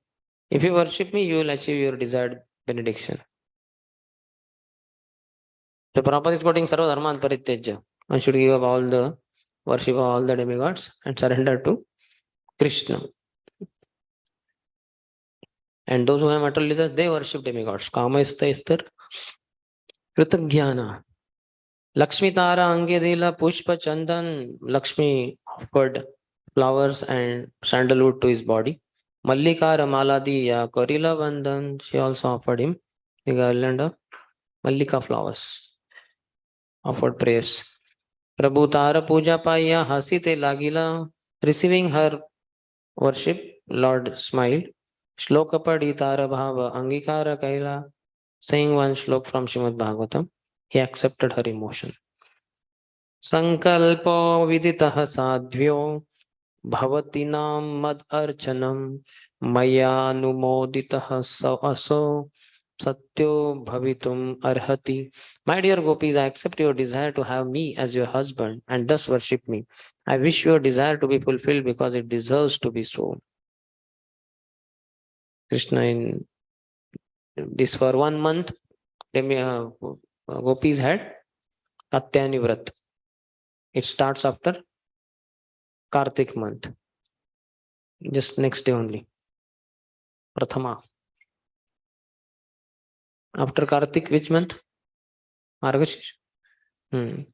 If you worship me, you will achieve your desired benediction. The Prabhupada is quoting Sarva Dharman Parityaja. One should give up all the worship of all the demigods and surrender to Krishna. And those who have material desires, they worship demigods. Kama istar Kritagyana. Lakshmi Tara Angedila Pushpa Chandan. Lakshmi offered flowers and sandalwood to his body. Mallika Ramaladiya Korila Vandan. She also offered him the garland of Mallika flowers. Offered prayers. Prabhu Tara Puja Paya Hasite Lagila. Receiving her worship, Lord smiled. Shloka Padi Tara Bhava Angikara Kaila. Saying one shlok from Srimad Bhagavatam, he accepted her emotion. Sankalpo viditah sadhvyo bhavatinam mad archanam maya numoditah aso satyo bhavitum arhati. My dear gopis, I accept your desire to have me as your husband and thus worship me. I wish your desire to be fulfilled because it deserves to be so. Krishna in this for 1 month, gopis had Katyani Vrat. It starts after Kartik month. Just next day only. Prathama. After Kartik, which month? Margashish. So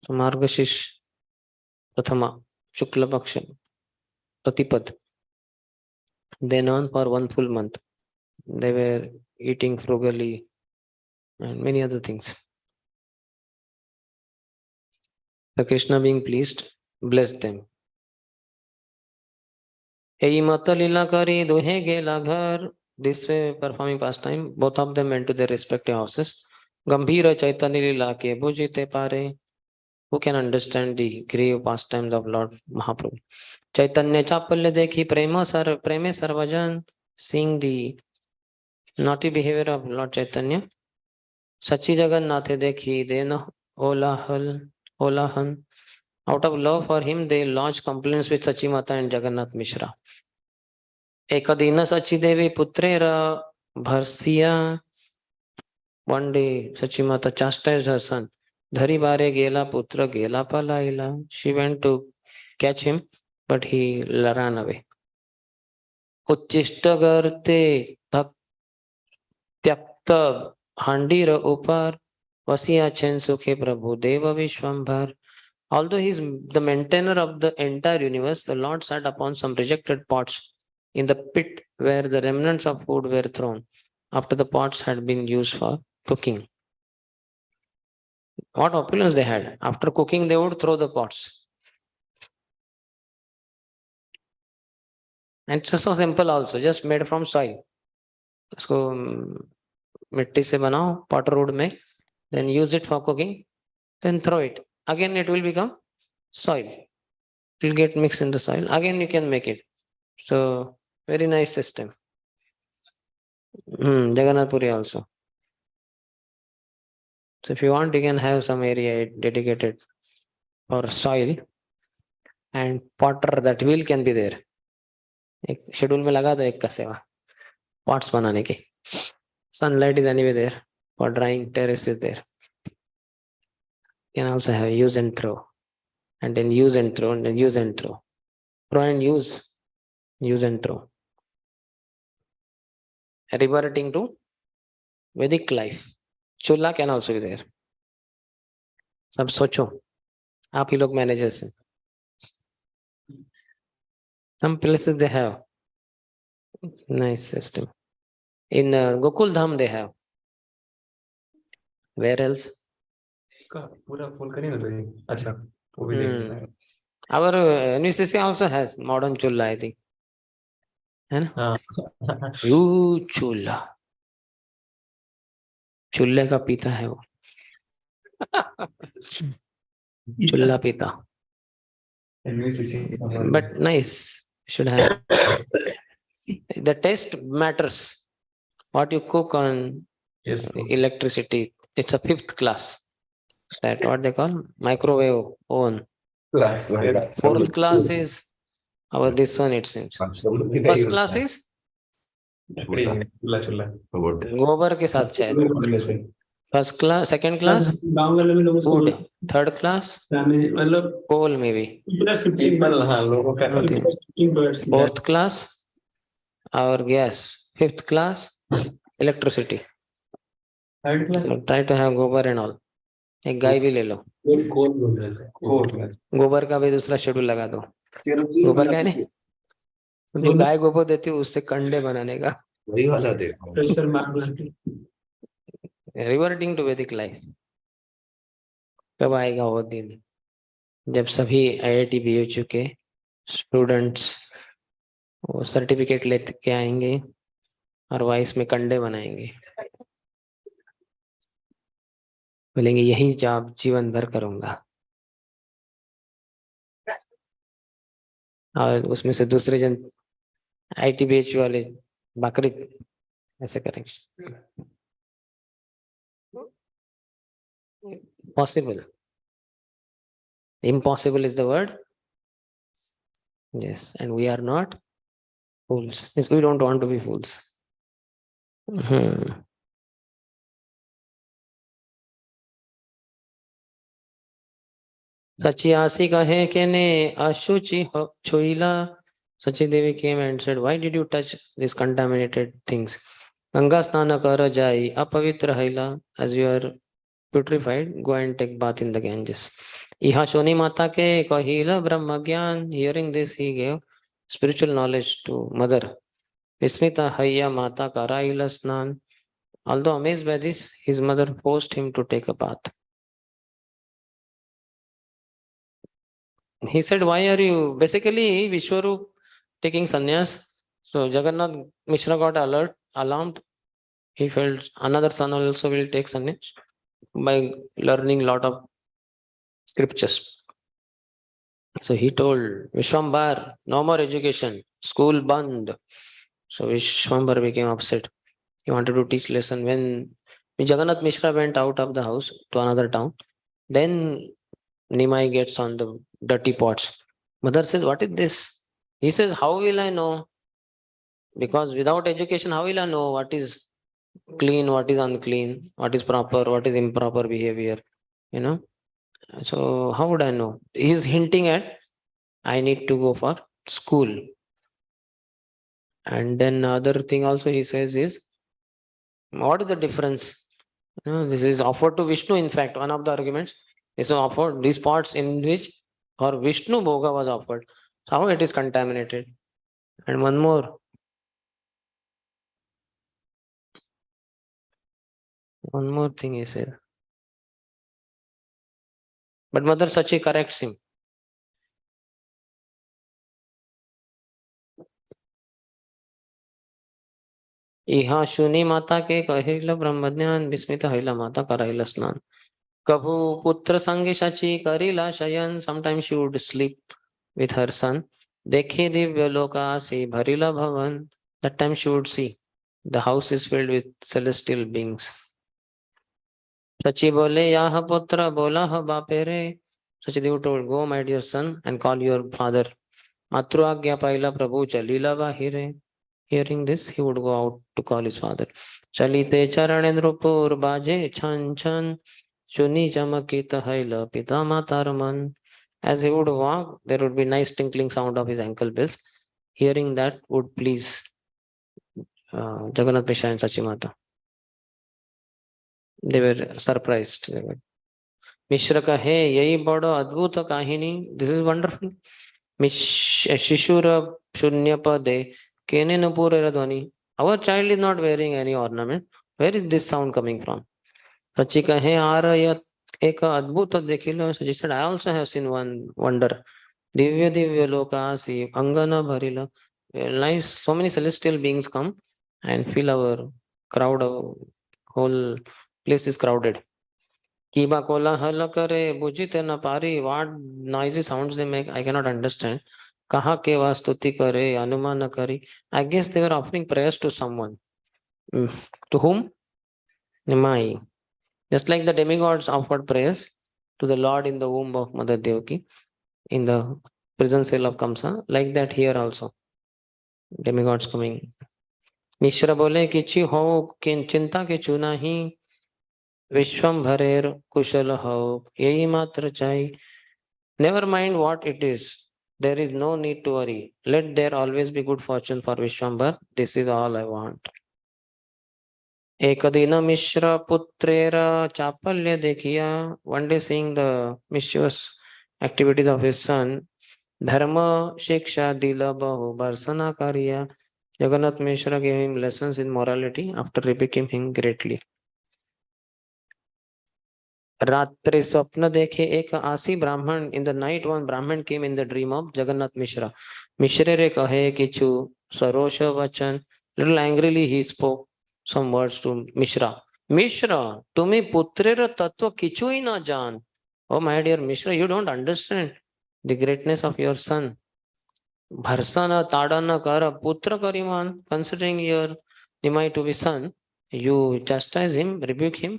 Margashish Prathama. Shukla Paksha. Pratipad. Then on for 1 full month. They were eating frugally and many other things. The Krishna being pleased, blessed them. Ei mata lila kari duhe gela ghar. This way performing pastime, both of them went to their respective houses. Gambhira Chaitanya lila ke bujite pare. Who can understand the grave pastimes of Lord Mahaprabhu? Chaitanya Chapalya dekhi preme sarvajan. Seeing the naughty behavior of Lord Chaitanya. Sachi Jagannathe dekhi dena olahan. Out of love for him, they lodged complaints with Sachi Mata and Jagannath Mishra. Ekadina Sachi Devi Putrera Bharsiya. One day, Sachi Mata chastised her son. Dhari bare gela putra gela palaila. She went to catch him, but he ran away. Uchishta garte tyakta handira upar vasiya chen sukhe prabhu deva vishwambhar. Although he is the maintainer of the entire universe, the Lord sat upon some rejected pots in the pit where the remnants of food were thrown after the pots had been used for cooking. What opulence they had. After cooking, they would throw the pots. And it's just so simple also, just made from soil. उसको मिट्टी से बनाओ potter wood में, then use it for cooking, then throw it. Again it will become soil. It will get mixed in the soil. Again you can make it. So very nice system. Jagannath Puri also. So if you want, you can have some area dedicated for soil and potter. That wheel can be there. एक schedule में लगा दो एक का सेवा pots बनाने की. Sunlight is anyway there for drying. Terrace is there. You can also have use and throw, and then use and throw, and then use and throw. Throw and use and throw. Reverting to Vedic life. Chula can also be there. सब सोचो आप ही लोग managers हैं. Some places they have nice system. In Gokul Dham they have. Where else? पूरा full करिए ना तो ये अच्छा वो भी देखना है. Our NVCC also has modern chula, I think. है ना? हाँ. Huge chula. चूल्हे का पीता है वो. चूल्हा पीता. NVCC. But nice. Should have. The taste matters. What you cook on Yes. electricity, it's a fifth class. That what they call microwave oven. Class. Fourth class is our this one, it seems. First class is चूल्हा चूल्हा. गोबर के साथ शायद. First class, second class गांव वाले में लोगों wood. Third class मतलब coal maybe. हाँ लोगों का. Fourth class our gas. Fifth class electricity. Third class. So try to have गोबर and all. एक गाय भी ले लो. कोल बोल रहे थे. गोबर का भी दूसरा शेड्यूल लगा दो. गोबर का है नहीं, जो गाय गोबर देती है उससे कंडे बनाने का. वही वाला देखो. प्रेशर मार रिवर्टिंग टू वैदिक लाइफ. कब आएगा वो दिन जब सभी IIT BHU के स्टूडेंट्स वो सर्टिफिकेट लेके आएंगे और वाइस में कंडे बनाएंगे. बोलेंगे यही जॉब जीवन भर करूंगा. और उसमें से दूसरे जन IIT BHU वाले बकरी ऐसे करेंगे. Possible. Impossible is the word. Yes, and we are not fools. Yes, we don't want to be fools. Sachi Asi kahe ke ne ashuchi choila. Sachi Devi came and said, why did you touch these contaminated things? Ganga snana kara jai apavitra haila. As you are putrefied, go and take bath in the Ganges. Iha Shoni Mata ke kahila Brahma Gyan. Hearing this, he gave spiritual knowledge to mother. Vismita Hayya Mata Karaila Snan. Although amazed by this, his mother forced him to take a bath. he said, why are you, basically Vishwarup taking sannyas. So Jagannath Mishra got alarmed. He felt another son also will take sannyas by learning lot of scriptures. So he told Vishwambar, no more education, school band. So Vishwambar became upset. He wanted to teach lesson. When Jagannath Mishra went out of the house to another town, then Nimai gets on the dirty pots. Mother says, what is this? He says, how will I know? Because without education, how will I know what is clean, what is unclean, what is proper, what is improper behavior? You know? So how would I know? He's hinting at I need to go for school. And then other thing also he says is, what is the difference? This is offered to Vishnu. In fact, one of the arguments is offered these pots in which or Vishnu Bhoga was offered. So how it is contaminated? And one more thing he said. But Mother Sachi corrects him. इहा शुनि माता के कहिल ब्रह्मज्ञान विस्मित हईला माता कराइल स्नान कभु पुत्र संग शची करिला शयन sometimes she would sleep with her son देखी दिव्य लोकासी भरिला भवन that time she would see the house is filled with celestial beings सची बोले याह पुत्र बोला ह बापे रे Sachidev told go my dear son and call your father मातृ आज्ञा पाइला प्रभु चलीला बाहिरे Hearing this, he would go out to call his father. Chalite charanendrupur baje chan chan shuni chamakita haila pita mataraman. As he would walk, there would be nice tinkling sound of his ankle bells. Hearing that would please Jagannath Mishra and Sachimata. They were surprised. Mishra kahe yahi bada adbhuta kahini. This is wonderful. Shishura shunyapade kene napurera dhvani. Our child is not wearing any ornament. Where is this sound coming from? Sachi kahe arayat eka adbhuta dekhilo. Sachi said, I also have seen one wonder. Divya divya lokasi angana bharila. Nice, so many celestial beings come and fill our crowd. Our whole place is crowded. Kiba kola hala kare bujite na pari. What noisy sounds they make, I cannot understand. Kaha ke vastuti kare anumana kari. I guess they were offering prayers to someone. To whom? Nimai. Just like the demigods offered prayers to the Lord in the womb of Mother Devaki, in the prison cell of Kamsa, like that here also. Demigods coming. Mishra bole kichi ho kin chinta ke chuna hi Vishwam bharer kushal ho yehi matra chai. Never mind what it is. There is no need to worry. Let there always be good fortune for Vishwambar. This is all I want. Ekadina Mishra Putrera Chapalya Dekhiya. One day seeing the mischievous activities of his son, Dharma Shiksha Dila Bahu Barsana Karya. Jagannath Mishra gave him lessons in morality after rebuking him greatly. रात्रि स्वप्न देखे एक आसी ब्राह्मण in the night one brahmin came in the dream of Jagannath Mishra मिश्रे रे कहे किछु सरोष वचन little angrily he spoke some words to Mishra तुम्ही पुत्रेर तत्व किछु ही न जान oh my dear Mishra you don't understand the greatness of your son भरसन ताड़न कर पुत्र करिमान considering your Nimai to be son you chastise him rebuke him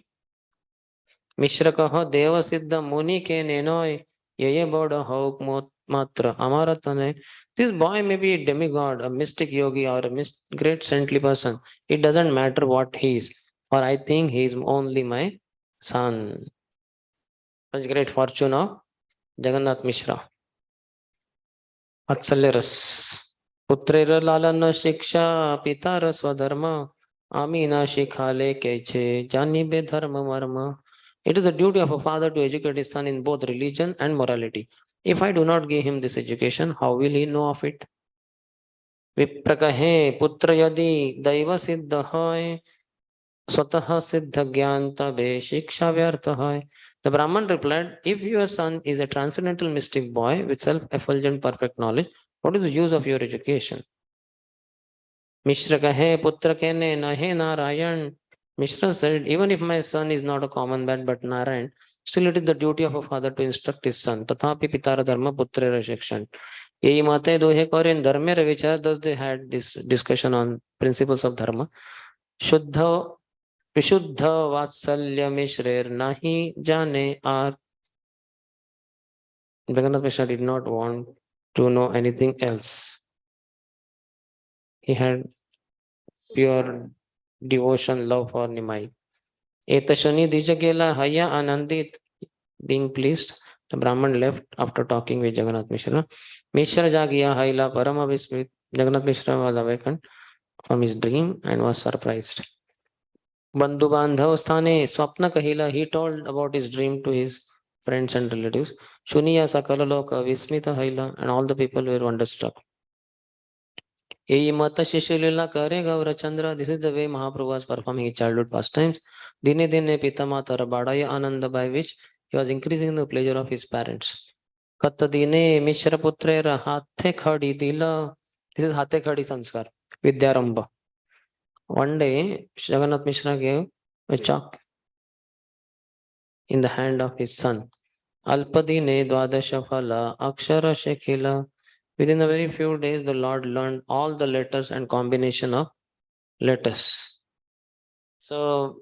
मिश्र कह देव सिद्ध मुनि के नेनोय ये बड़ होक मात्र अमर तने this boy may be demigod a mystic yogi or a great saintly person it doesn't matter what he is or I think he is only my son such great fortune of Jagannath Mishra वात्सल्य रस पुत्रेर लालन शिक्षा पितार स्वधर्म आमी ना शिखाले के छे जानी बे धर्म मर्म. It is the duty of a father to educate his son in both religion and morality. If I do not give him this education, how will he know of it? विप्र कहे पुत्र यदि दैव सिद्ध होय स्वतः सिद्ध ज्ञान तबे शिक्षा व्यर्थ है. The Brahman replied, if your son is a transcendental mystic boy with self-effulgent perfect knowledge, what is the use of your education? Mishra kahe putra kene nahe Narayan. Mishra said, even if my son is not a common man but Narayan, still it is the duty of a father to instruct his son. Tathapi pitara dharma putrera shikshan. Yehi mate dohe kore dharme vichar. Thus they had this discussion on principles of dharma. Shuddha Vishuddha Vatsalya Mishrer Nahi Jane Ar. Jagannath Mishra did not want to know anything else. He had pure devotion, love for Nimai. Etashani Dijagela Haya Anandit, being pleased, the Brahman left after talking with Jagannath Mishra. Mishra Jagiya Haila Parama Vismit. Jagannath Mishra was awakened from his dream and was surprised. Bandhu Bandhav Sthane Swapna Kahila, he told about his dream to his friends and relatives. Shuniya Sakalaloka Vismita Haila, and all the people were wonderstruck. This is the way Mahaprabhu was performing his childhood pastimes. Dine Dine Pitamatara Badaya Ananda, by which he was increasing the pleasure of his parents. Kattadine Mishra Putrera Hathe Khadi Dila. This is Hathe Khadi Sanskar, Vidyaramba. One day, Jagannath Mishra gave a chalk in the hand of his son. Alpadine Dwadasha Phala Akshara Shekhila. Within a very few days, the Lord learned all the letters and combination of letters. So,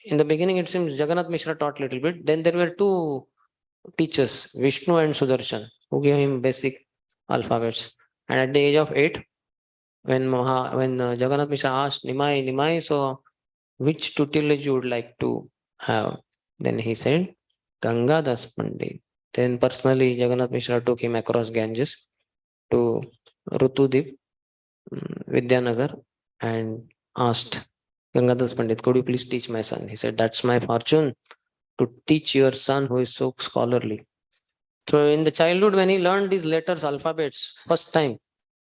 in the beginning, it seems Jagannath Mishra taught a little bit. Then there were two teachers, Vishnu and Sudarshan, who gave him basic alphabets. And at the age of 8, when Jagannath Mishra asked Nimai, so which tutelage you would like to have? Then he said, Ganga Das Pandit. Then personally, Jagannath Mishra took him across Ganges to Rutudip, Vidyanagar, and asked Gangadas Pandit, could you please teach my son? He said, that's my fortune to teach your son who is so scholarly. So in the childhood, when he learned these letters, alphabets, first time,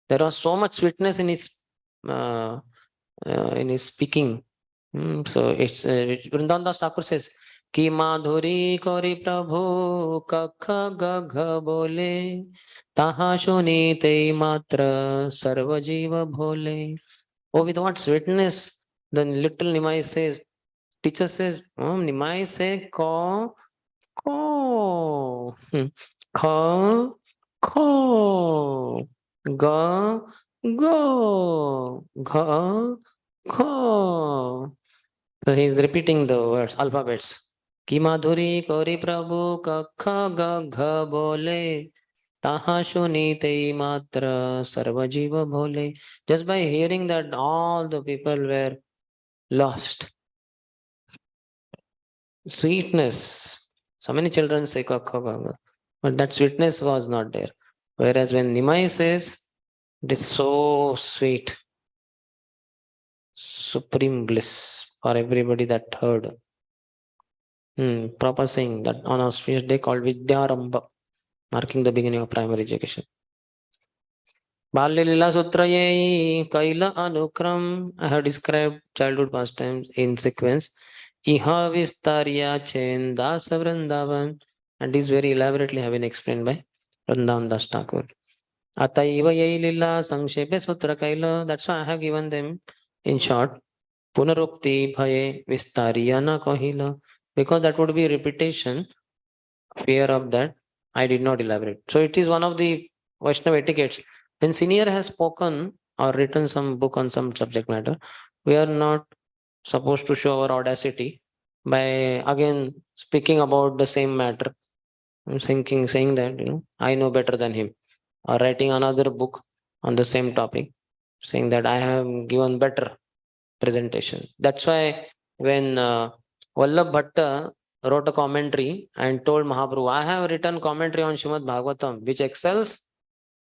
there was so much sweetness in his speaking. So it's Vrindavan Das Thakur says, Ki madhuri kori prabhu kakha gagha bole taha shuni te matra sarva jiva bhole. Oh, with what sweetness the little Nimai says. Teacher says, Nimai say ko kha kho ga go gha kho. So he is repeating the words, alphabets. Ki madhuri kori prabhu kakha gagha bole taha shuni te matra sarva jiva bhole. Just by hearing that, all the people were lost. Sweetness. So many children say kakha gagha, but that sweetness was not there. Whereas when Nimai says, it is so sweet. Supreme bliss for everybody that heard. Proper saying that on auspicious day called Vidyaramba, marking the beginning of primary education. Balya Lila Sutraye Kaila Anukram. I have described childhood pastimes in sequence. Iha Vistarya Chen Dasa Vrindavan. And this very elaborately have been explained by Vrindavan Das Thakur. Ataiva Yai Lila Sangshepe Sutra Kaila. That's why I have given them in short. Punarukti Bhaye Vistarya Na Kahila. Because that would be repetition, fear of that, I did not elaborate. So it is one of the Vaishnava etiquettes. When senior has spoken or written some book on some subject matter, we are not supposed to show our audacity by again speaking about the same matter. I'm saying that, I know better than him, or writing another book on the same topic, saying that I have given better presentation. That's why when Vallabh Bhatta wrote a commentary and told Mahaprabhu, I have written commentary on Srimad Bhagavatam, which excels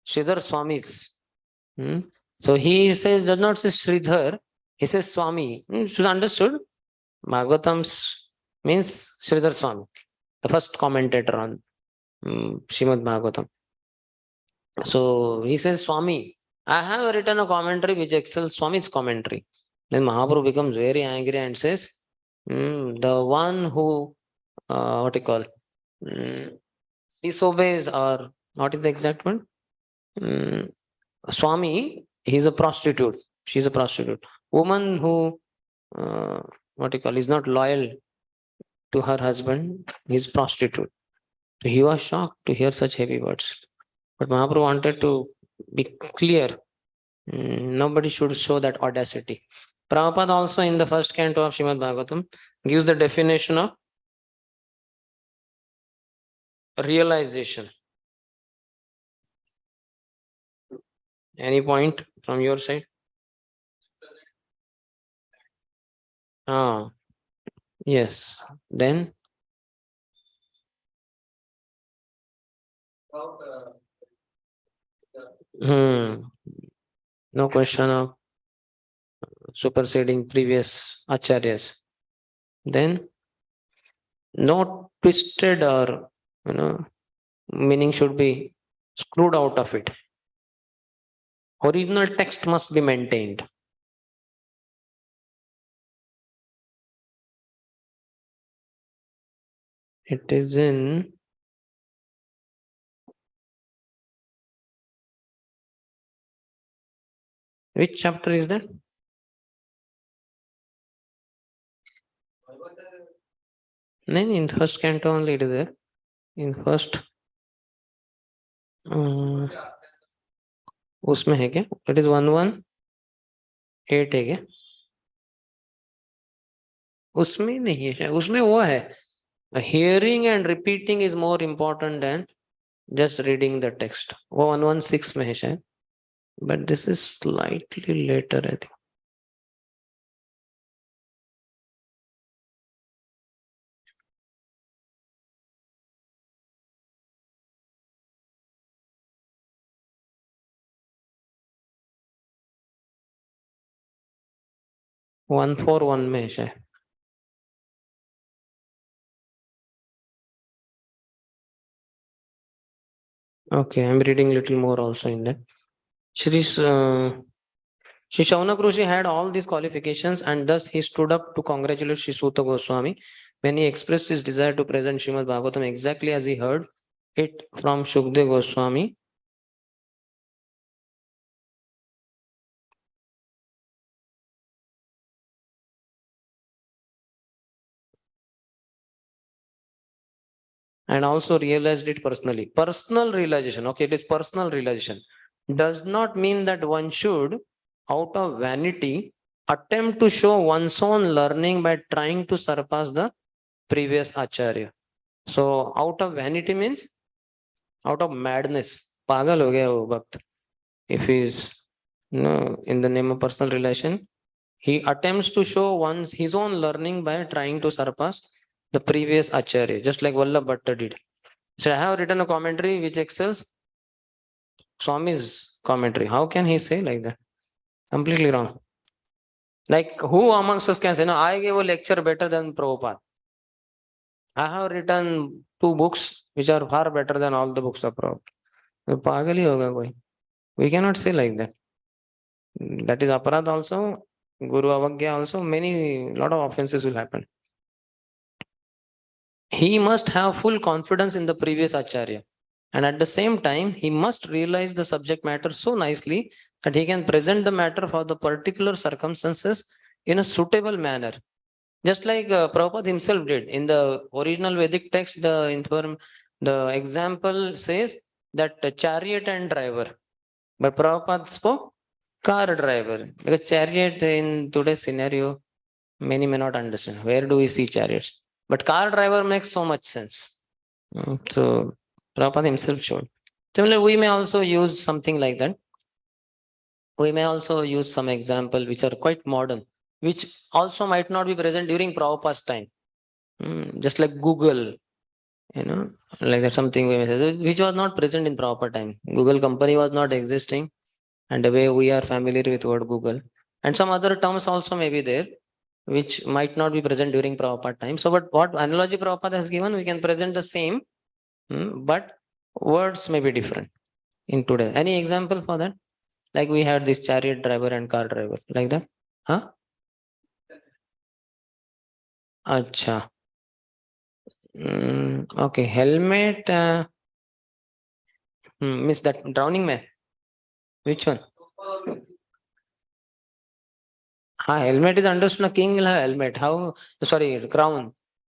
Sridhar Swami's. So he says, does not say Sridhar, he says Swami. Should understood. Bhagavatams means Sridhar Swami, the first commentator on Srimad Bhagavatam. So he says, Swami, I have written a commentary which excels Swami's commentary. Then Mahaprabhu becomes very angry and says, the one who, what you call, disobeys, or what is the exact one? Swami, he's a prostitute. She's a prostitute. Woman who, what you call, is not loyal to her husband, is prostitute. So he was shocked to hear such heavy words. But Mahaprabhu wanted to be clear. Nobody should show that audacity. Prabhupada also in the first canto of Srimad Bhagavatam gives the definition of realization. Any point from your side? Yes. Then no question of superseding previous acharyas. Then no twisted or meaning should be screwed out of it. Original text must be maintained. It is in which chapter is that? No, in first canto only it is there. In first उसमें है क्या? It is 118 है क्या? उसमें नहीं है शायद. उसमें वो है, hearing and repeating is more important than just reading the text. वो 116 में है शायद. But this is slightly later, I think. One four one में है शायद. Okay, I'm reading little more also in that. Shri Shaunak Rishi had all these qualifications, and thus he stood up to congratulate Shri Suta Goswami when he expressed his desire to present Srimad Bhagavatam exactly as he heard it from Shukdev Goswami. And also realized it personally. Personal realization, okay, it is personal realization. Does not mean that one should, out of vanity, attempt to show one's own learning by trying to surpass the previous acharya. So, out of vanity means out of madness. Pagal ho gaya wo bhakt. If he is in the name of personal relation, he attempts to show his own learning by trying to surpass the previous acharya, just like Vallabh Bhatta did. So I have written a commentary which excels Swami's commentary. How can he say like that? Completely wrong. Like who amongst us can say, no, I gave a lecture better than Prabhupada. I have written 2 books which are far better than all the books of Prabhupada. Pagal hi hoga koi. We cannot say like that. That is aparad also, Guru Avagya also, lot of offenses will happen. He must have full confidence in the previous acharya. And at the same time, he must realize the subject matter so nicely that he can present the matter for the particular circumstances in a suitable manner. Just like Prabhupada himself did. In the original Vedic text, the example says that chariot and driver. But Prabhupada spoke car driver. Because chariot in today's scenario, many may not understand. Where do we see chariots? But car driver makes so much sense. So Prabhupada himself showed. Similarly, we may also use something like that. We may also use some example which are quite modern, which also might not be present during Prabhupada's time. Just like Google, like that something we may say, which was not present in Prabhupada time. Google company was not existing, and the way we are familiar with word Google. And some other terms also may be there, which might not be present during Prabhupada time. So, but what analogy Prabhupada has given, we can present the same, but words may be different in today. Any example for that? Like we had this chariot driver and car driver, like that? Huh? अच्छा, okay, helmet miss that drowning में, which one? हाँ, helmet is understood. A king will have helmet. How? Sorry, crown.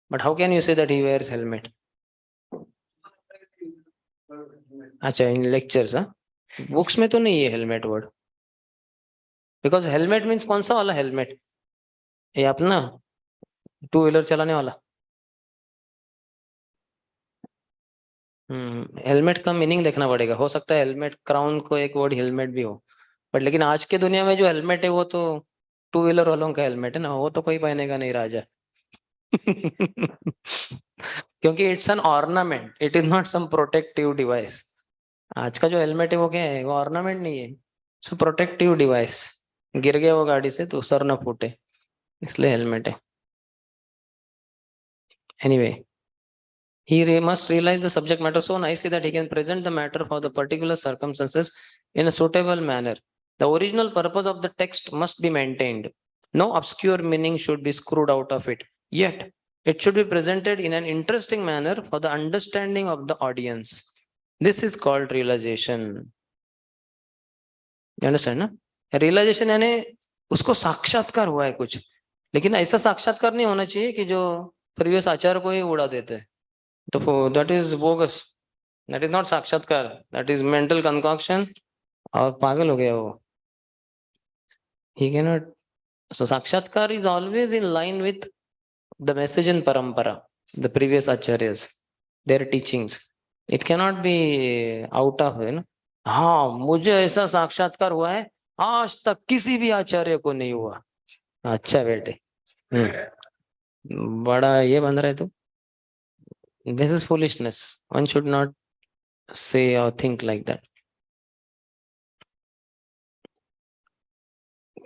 But how can you say that he wears helmet? अच्छा, in lectures, हाँ? Books में तो नहीं है helmet word. Because helmet means कौन सा वाला helmet? ये अपना टू व्हीलर चलाने वाला. हेलमेट का मीनिंग देखना पड़ेगा. हो सकता है हेलमेट क्राउन को एक वर्ड हेलमेट भी हो, बट लेकिन आज के दुनिया में जो हेलमेट है वो तो टू व्हीलर वालों का हेलमेट है ना, वो तो कोई पहनेगा नहीं राजा. क्योंकि it's an ornament, it is not some protective device. आज का जो हेलमेट है वो क्या है? वो ऑर्नामेंट नहीं है, सो प्रोटेक्टिव डिवाइस. गिर गया वो गाड़ी से तो सर ना फूटे, इसलिए हेलमेट है. Anyway, must realize the subject matter so nicely that he can present the matter for the particular circumstances in a suitable manner. The original purpose of the text must be maintained. No obscure meaning should be screwed out of it. Yet, it should be presented in an interesting manner for the understanding of the audience. This is called realization. You understand, ना? Realization यानी उसको साक्षात्कार हुआ है कुछ, लेकिन ऐसा साक्षात्कार नहीं होना चाहिए कि जो प्रीवियस आचार्य को ही उड़ा देते हैं. तो that is bogus. That is not साक्षात्कार. That is mental concoction. और पागल हो गया वो. He cannot. So साक्षात्कार is always in line with the message in parampara, the previous acharyas, their teachings. It cannot be out of, you know. हाँ, मुझे ऐसा साक्षात्कार हुआ है, आज तक किसी भी आचार्य को नहीं हुआ. अच्छा बेटे, बड़ा ये बन रहा है तू. This is foolishness. One should not say or think like that.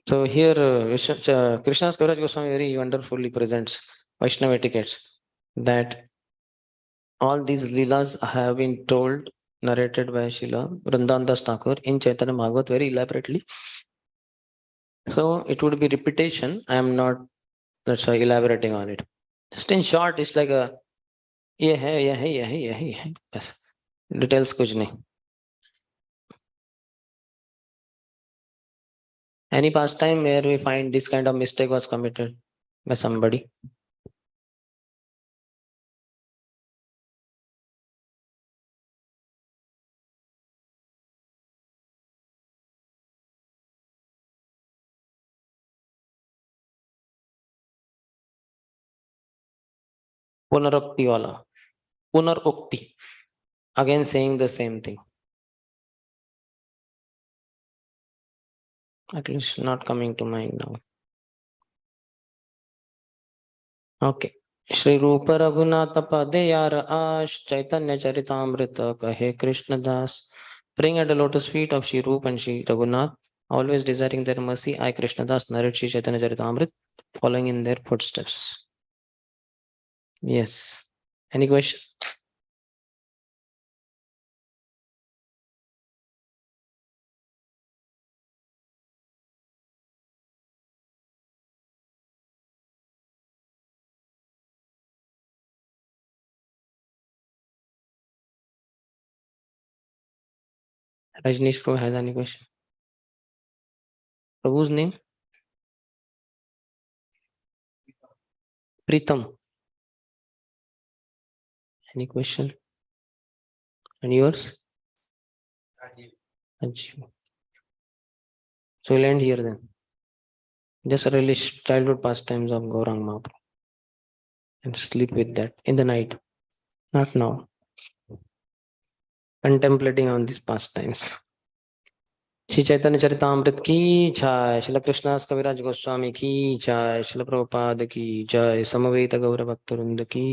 So here, Krishna's Kaviraj Goswami very wonderfully presents Vaishnava etiquettes, that all these leelas have been told, narrated by Srila Vrindavan Das Thakur in Chaitanya Bhagavat very elaborately. So it would be repetition. I am not, that's why, elaborating on it. Just in short, it's like a ये है, ये है, ये है, ये है, ये है, बस डिटेल्स कुछ नहीं. Any pastime where we find this kind of mistake was committed by somebody? पुनरुक्ति वाला, पुनरुक्ति, again saying the same thing. At least not coming to mind now. Okay. Shri रूप रघुनाथ पदे यार आश चैतन्य चरितामृत कहे Krishnadas. Praying at the lotus feet of Shri Rup and Shri Raghunath, always desiring their mercy, I Krishnadas narrate Shri Chaitanya Charitamrita, following in their footsteps. Yes. Any question? Rajneesh Prabhu has any question? Prabhu's name? Pritam. Any question? And yours? Ajit. So we'll end here then. Just relish childhood pastimes of Gaurang Mahaprabhu and sleep with that in the night. Not now. Contemplating on these pastimes. Shri Chaitanya Charitamrita की जय. श्रील कृष्णदास कविराज गोस्वामी की जय. श्रील प्रभुपाद की जय. समवेत गौर भक्तवृंद की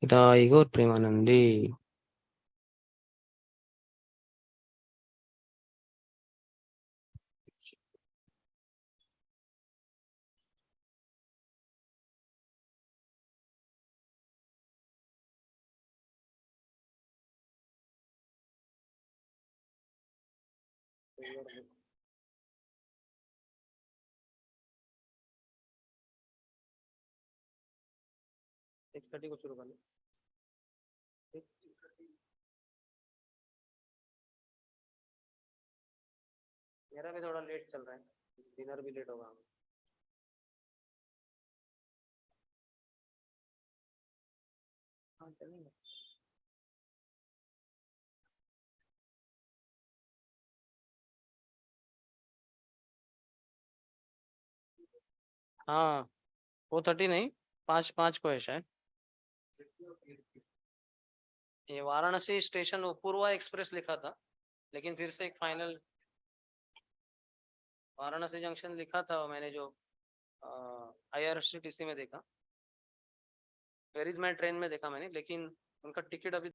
हिताय गौर प्रेमानंदे. 6:30 को शुरू कर लो। मेरा भी थोड़ा लेट चल रहा है, डिनर भी लेट होगा। हाँ चलेंगे। हाँ 4:30 नहीं, 5:05 को है शायद। ये वाराणसी स्टेशन पूर्वा एक्सप्रेस लिखा था, लेकिन फिर से एक फाइनल वाराणसी जंक्शन लिखा था मैंने, जो IRCTC में देखा, वेरिज माई ट्रेन में देखा मैंने, लेकिन उनका टिकट अभी